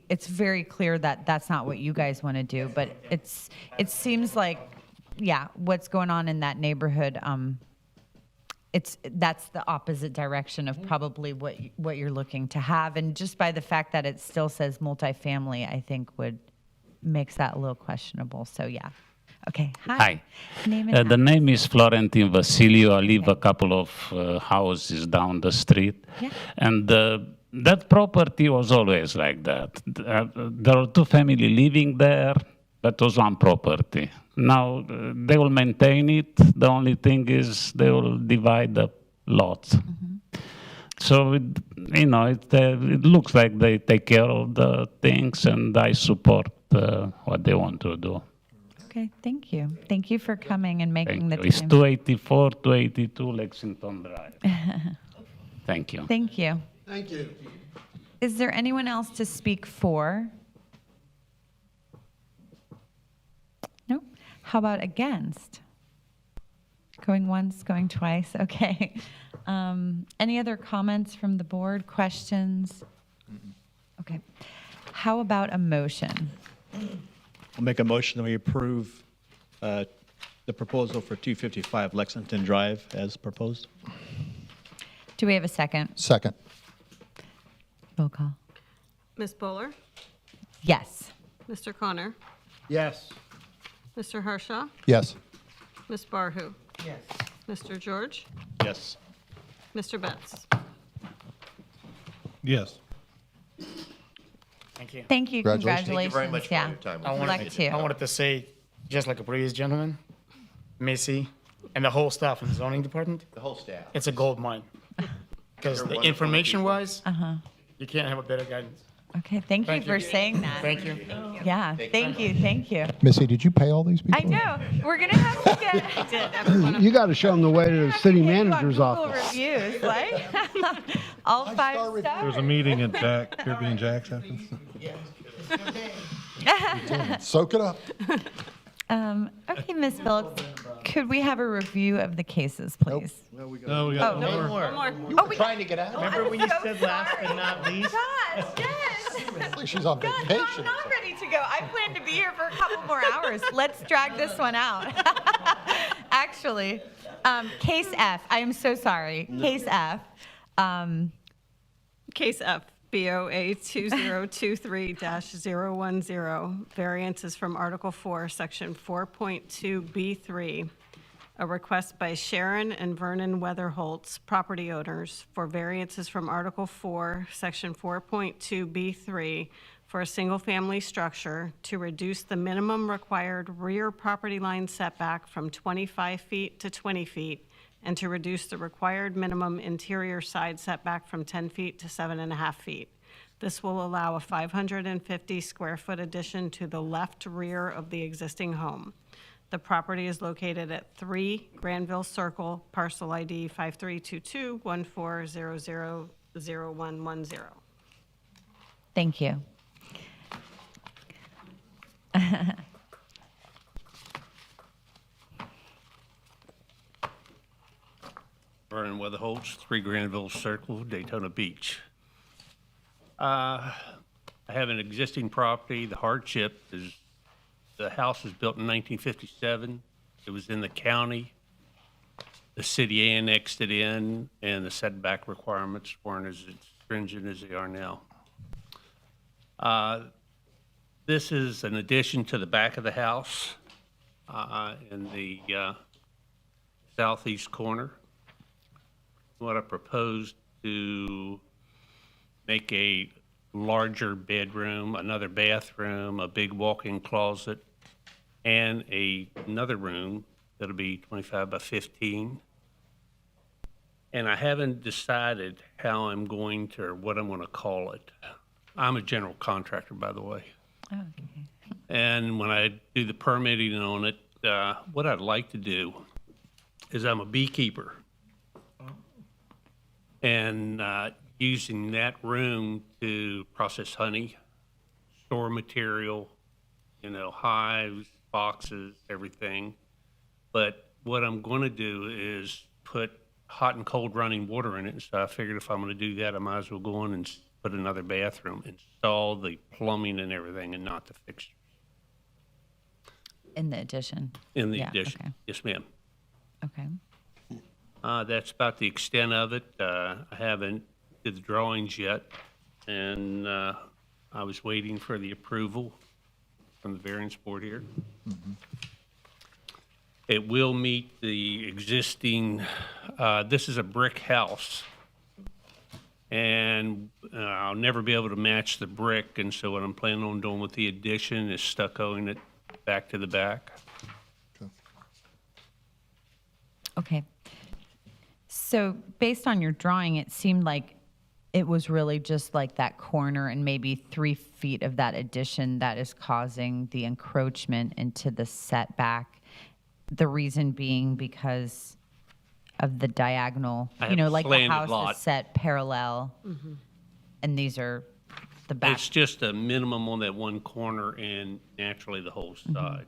it's very clear that that's not what you guys want to do, but it seems like, yeah, what's going on in that neighborhood, that's the opposite direction of probably what you're looking to have. And just by the fact that it still says multifamily, I think makes that a little questionable. So, yeah. Okay. Hi. Name and The address. name is Florentin Vasilio. I live a couple of houses down the street. Yeah. And that property was always like that. There were 2 families living there. That was one property. Now they will maintain it. The only thing is they will divide the lots. Mm-hmm. So, it looks like they take care of the things, and I support what they want to do. Okay, thank you. Thank you for coming and making Thank the you. It's time. 284, 282 Lexington Drive. Thank you. Thank you. Thank you. Is there anyone else to speak for? No? How about against? Going once, going twice, okay. Any other comments from the board, questions? Okay. How about a motion? I'll make a motion that we approve the proposal for 255 Lexington Drive as proposed. Do we have a second? Second. Roll call. Ms. Bowler? Yes. Mr. Connor? Yes. Mr. Harshaw? Yes. Ms. Barhu? Yes. Mr. George? Yes. Mr. Betts? Yes. Thank you. Thank you, Congratulations. congratulations. Thank you very much for Yeah. your time. I Good wanted, luck to you. I wanted to say, just like a previous gentleman, Missy, and the whole staff in the zoning department, The whole staff. it's a gold mine. Because They're the wonderful information-wise, Uh-huh. you can't have a better guidance. Okay, thank you Thank for you. saying that. Thank you. Yeah, thank you, thank you. Missy, did you pay all these people? I know, we're gonna have to get. I did. Everyone You got to show them the way to the city Google manager's office. reviews, like, all 5 stars. There's a meeting at Jack, Caribbean Jack's after. Soak it up. Okay, Ms. Phillips, could we have a review of the cases, please? No, we got Oh, one more. One more. Oh, we- Trying to get out. Remember when you said last but not least? Gosh, yes. Like she's on God, no, vacation. I'm not ready to go. I plan to be here for a couple more hours. Let's drag this one out. Actually, case F. I am so sorry. Case F. Case F, BOA 2023-010, variances from Article 4, Section 4.2B3, a request by Sharon and Vernon Weatherholtz, property owners, for variances from Article 4, Section 4.2B3 for a single-family structure to reduce the minimum required rear property line setback from 25 feet to 20 feet, and to reduce the required minimum interior side setback from 10 feet to 7.5 feet. This will allow a 550 square foot addition to the left rear of the existing home. The property is located at 3 Granville Circle, parcel ID 532214000110. Thank you. Vernon Weatherholtz, 3 Granville Circle, Daytona Beach. I have an existing property. The hardship is the house was built in 1957. It was in the county. The city annexed it in, and the setback requirements weren't as stringent as they are now. This is an addition to the back of the house in the southeast corner. What I proposed to make a larger bedroom, another bathroom, a big walk-in closet, and another room that'll be 25 by 15. And I haven't decided how I'm going to, or what I'm going to call it. I'm a general contractor, by the way. Okay. And when I do the permitting on it, what I'd like to do is I'm a beekeeper. And using that room to process honey, store material, hives, boxes, everything. But what I'm going to do is put hot and cold running water in it. So I figured if I'm going to do that, I might as well go in and put another bathroom, install the plumbing and everything, and not the fixtures. In the addition. In the Yeah, addition. okay. Yes, ma'am. Okay. That's about the extent of it. I haven't did the drawings yet, and I was waiting for the approval from the variance board here. It will meet the existing, this is a brick house, and I'll never be able to match the brick, and so what I'm planning on doing with the addition is stuccoing it back to the back. Okay. So based on your drawing, it seemed like it was really just like that corner and maybe 3 feet of that addition that is causing the encroachment into the setback. The reason being because of the diagonal, I have a like the slanted house lot. is set parallel. And these are the back. It's just a minimum on that one corner and naturally the whole side.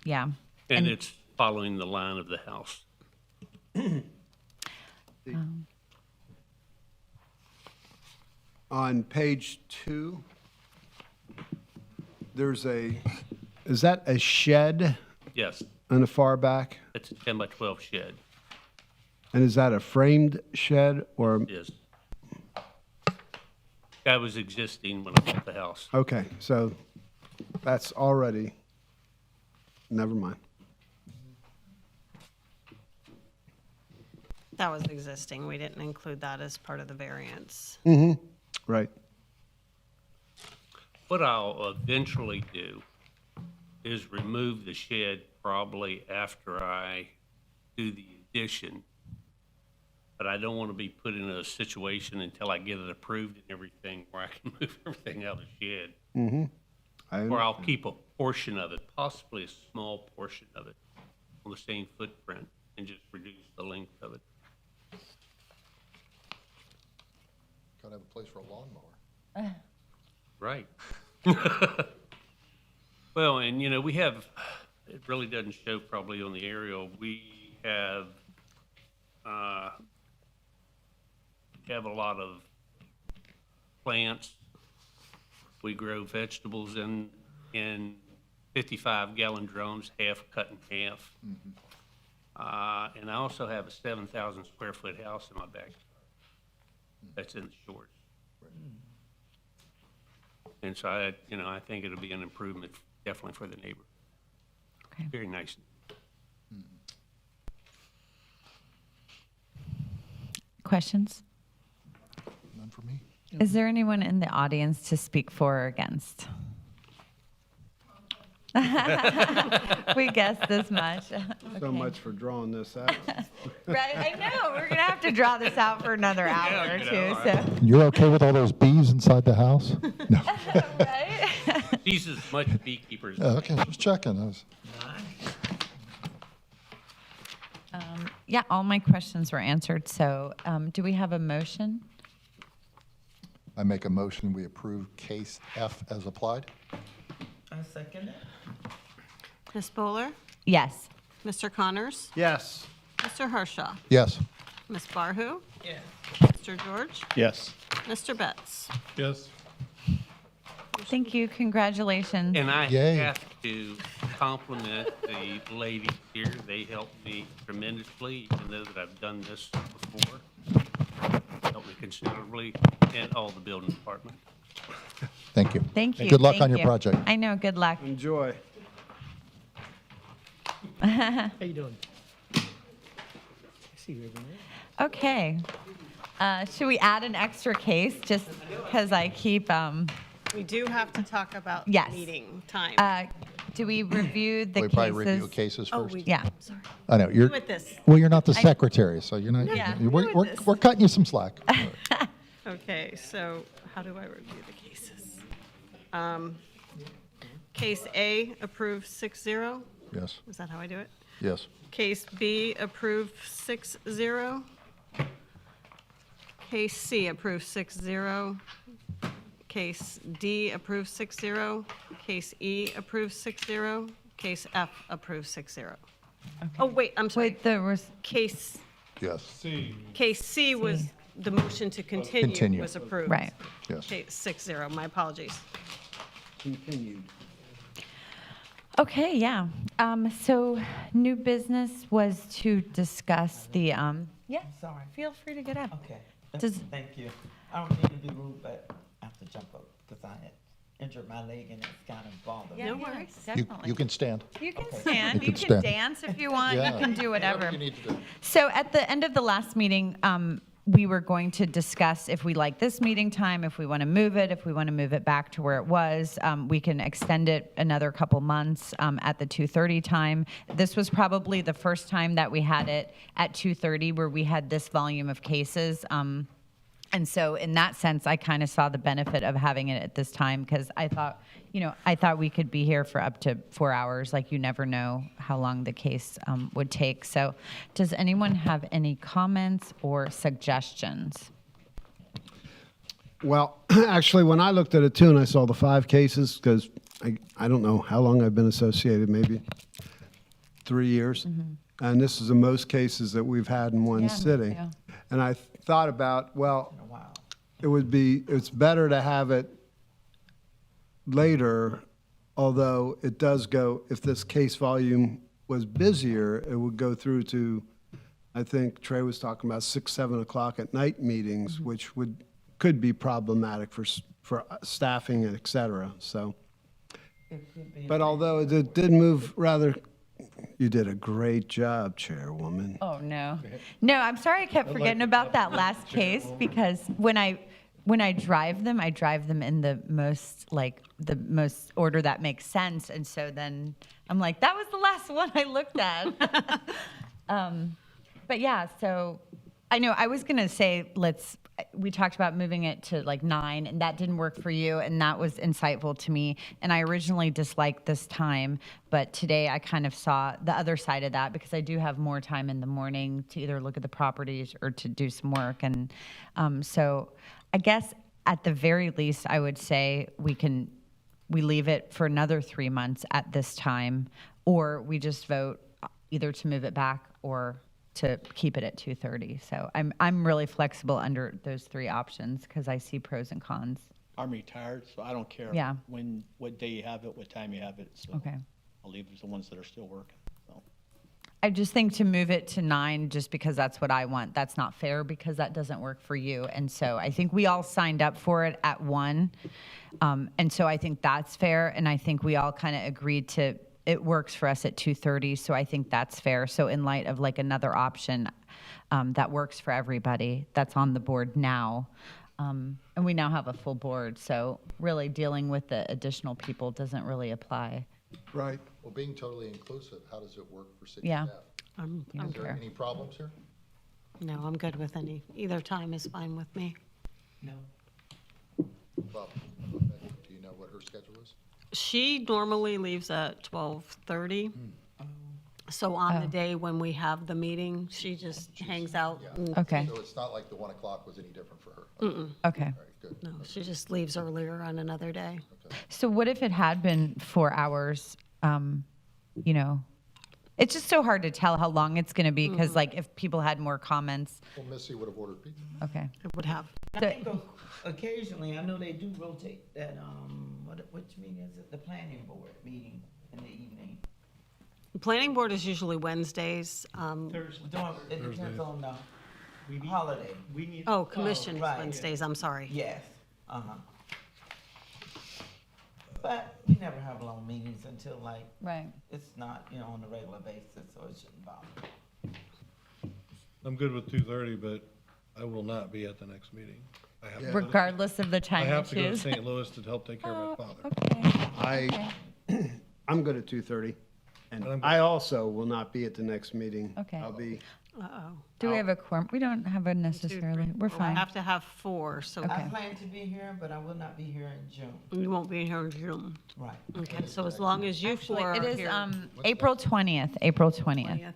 Yeah. And it's following the line of the house. On page 2, is that a shed Yes, on the far back? it's a 10 by 12 shed. And is that a framed shed or, Yes. That was existing when I bought the house. okay, so that's already, never mind. That was existing. We didn't include that as part of the variance. Right. What I'll eventually do is remove the shed probably after I do the addition. But I don't want to be put in a situation until I get it approved and everything where I can move everything out of the shed. Or I'll keep a portion of it, possibly a small portion of it, on the same footprint and just reduce the length of it. Gotta have a place for a lawnmower. Right. Well, and you know, we have, it really doesn't show probably on the aerial, we have a lot of plants. We grow vegetables in 55-gallon drums, half cut in half. And I also have a 7,000 square foot house in my backyard. That's in the shores. And so I think it'll be an improvement definitely for the neighbor. Okay. Very nice. Questions? None for me. Is there anyone in the audience to speak for or against? We guessed as much. So Okay. much for drawing this out. Right, I know. We're going to have to draw this out for another hour or two. So, You're okay with all those bees inside the house? No. right? She's as much beekeepers. Okay, just checking. Yeah, all my questions were answered. So, do we have a motion? I make a motion, we approve case F as applied. I second it. Ms. Bowler? Yes. Mr. Connors? Yes. Mr. Harshaw? Yes. Ms. Barhu? Yes. Mr. George? Yes. Mr. Betts? Yes. Thank you. Congratulations. And I Yay. have to compliment the ladies here. They helped me tremendously, even though that I've done this before. Helped me considerably, and all the building department. Thank you. Thank you. Good luck Thank on your you. project. I know. Good luck. Enjoy. How you doing? I see you every night. Okay. Should we add an extra case just because I keep, We do have to talk about Yes. meeting time. do we review the We cases? probably review cases Oh, first. we, Yeah. sorry. I know, you're, With this. well, you're not the secretary, so you're not, Yeah, we're, with we're, this. we're cutting you some slack. Okay, so how do I review the cases? Case A, approved 6-0. Yes, Is that how I do it? yes. Case B, approved 6-0. Case C, approved 6-0. Case D, approved 6-0. Case E, approved 6-0. Case F, approved 6-0. Oh, wait, I'm sorry. Wait, there was, Case, Yes, case C was, the motion to continue Continue. was approved. right. yes. Case 6-0, my apologies. Continued. Okay, yeah. So new business was to discuss the, yeah, Sorry. feel free to get up. Okay. Does- Thank you. I don't mean to be rude, but I have to jump up because I had injured my leg and it's kind of bothered me. No worries. Definitely. You can stand. You can stand. You You can can stand. dance if you want. You Yeah. can do whatever. you need to do. So at the end of the last meeting, we were going to discuss if we like this meeting time, if we want to move it, if we want to move it back to where it was. We can extend it another couple months at the 2:30 time. This was probably the first time that we had it at 2:30 where we had this volume of cases. And so in that sense, I kind of saw the benefit of having it at this time because I thought we could be here for up to 4 hours. Like you never know how long the case would take. So does anyone have any comments or suggestions? Well, actually, when I looked at it too, and I saw the 5 cases, because I don't know how long I've been associated, maybe 3 years. And this is the most cases that we've had in one Yeah, me sitting. too. And I thought about, well, Wow. it's better to have it later, although it does go, if this case volume was busier, it would go through to, I think Trey was talking about 6, 7 o'clock at night meetings, which could be problematic for staffing and et cetera, so. It could be. But although it did move rather, you did a great job, Chairwoman. Oh, no. No, I'm sorry I kept forgetting about that last case because when I drive them in the most order that makes sense. And so then I'm like, that was the last one I looked at. But yeah, so I know I was going to say, we talked about moving it to like 9 and that didn't work for you. And that was insightful to me. And I originally disliked this time, but today I kind of saw the other side of that because I do have more time in the morning to either look at the properties or to do some work. And so I guess at the very least, I would say we can we leave it for another 3 months at this time, or we just vote either to move it back or to keep it at 2:30. So I'm really flexible under those three options because I see pros and cons. I'm retired, so I don't care Yeah. what day you have it, what time you have it. So Okay. I'll leave the ones that are still working. So. I just think to move it to 9 just because that's what I want, that's not fair because that doesn't work for you. And so I think we all signed up for it at 1. And so I think that's fair. And I think we all kind of agreed to, it works for us at 2:30. So I think that's fair. So in light of like another option that works for everybody that's on the board now. And we now have a full board. So really dealing with the additional people doesn't really apply. Right. Well, being totally inclusive, how does it work for city Yeah. staff? I'm Is there good. any problems here? No, I'm good with any. Either time is fine with me. No. Bob, do you know what her schedule is? She normally leaves at 12:30. So on the Oh. day when we have the meeting, she just hangs out. and- Okay. So it's not like the 1 o'clock was any different for her? Mm-mm. Okay. All right, good. No, she just leaves earlier on another day. So what if it had been 4 hours? You know, it's just so hard to tell how long it's going to be because, like, if people had more comments, Well, Missy would have ordered pizza. okay. It would have. I think occasionally, I know they do rotate that, which meeting is it? The planning board meeting in the evening. The planning board is usually Wednesdays. It depends on the holiday. Oh, commission is right. Wednesdays, I'm sorry. Yes, But we never have long meetings until like, Right. it's not, on a regular basis, so it shouldn't bother. I'm good with 2:30, but I will not be at the next meeting. I have to go to- Regardless of the I time have you to go to choose. St. Louis to help take care of my father. I'm good at 2:30. And And I'm good. I also will not be at the next meeting. Okay. I'll be, Uh-oh. Do we have a quorum? We don't have a necessarily. We're We fine. have to have 4, so I plan to be here, but I will not be here in June. you won't be here in June. Right. Okay, so as long as you Actually, 4 it are is here. April 20th. April 20th. 20th.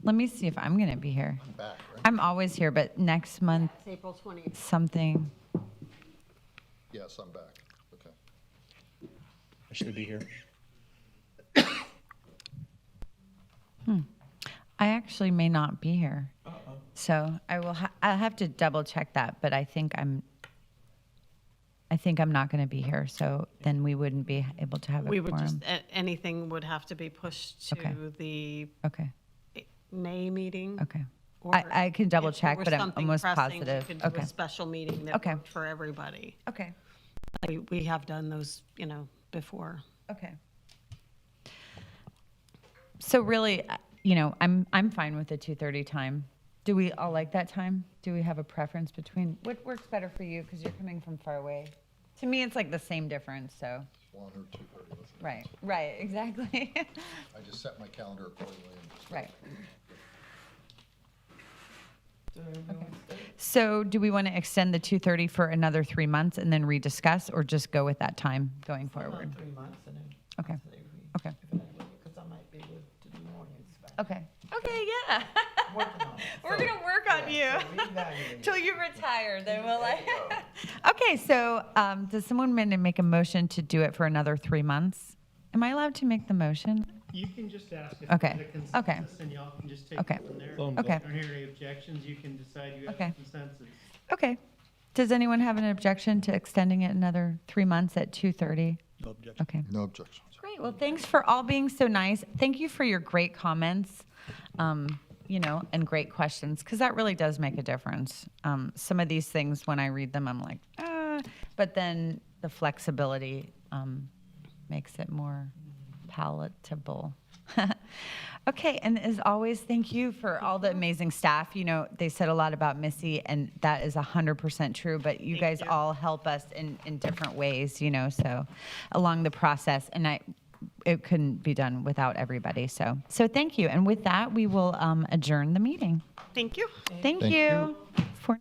Let me see if I'm going to be here. Back, right? I'm always here, but next month It's April 20th. something. Yes, I'm back. Okay. I should be here. I actually may not be here. So I will. I'll have to double check that, but I think I'm not going to be here. So then we wouldn't be able to have a We would quorum. just, anything would have to be pushed Okay. to the Okay. May meeting. Okay. Or I can double if there check, were but I'm something almost pressing, we positive. could do Okay. a special meeting that Okay. worked for everybody. Okay. We have done those, before. Okay. So really, I'm fine with the 2:30 time. Do we all like that time? Do we have a preference between, what works better for you? Because you're coming from far away. To me, it's like the same difference, so. 1 or 2:30. Right, exactly. I just set my calendar accordingly. And just Right. Okay. So do we want to extend the 2:30 for another 3 months and then rediscuss, or just go with that time going forward? 3 months and then. Okay. Okay. Because I might be able to do mornings. Okay. Okay, yeah. Working on it. We're going to work on you. So reevaluate. Till you retire, then we'll like. Okay, so does someone want to make a motion to do it for another 3 months? Am I allowed to make the motion? You can just ask if Okay, there's a okay. consensus, and y'all can just take Okay, it from there. okay. If you don't hear any objections, you can decide you have Okay. consensus. Okay. Does anyone have an objection to extending it another 3 months at 2:30? No objection. Okay. No objections. Great. Well, thanks for all being so nice. Thank you for your great comments, and great questions, because that really does make a difference. Some of these things, when I read them, I'm like, but then the flexibility makes it more palatable. Okay, and as always, thank you for all the amazing staff. They said a lot about Missy, and that is 100% true, but you guys all help us in different ways, so along the process, and it couldn't be done without everybody. So thank you. And with that, we will adjourn the meeting. Thank you. Thank you. For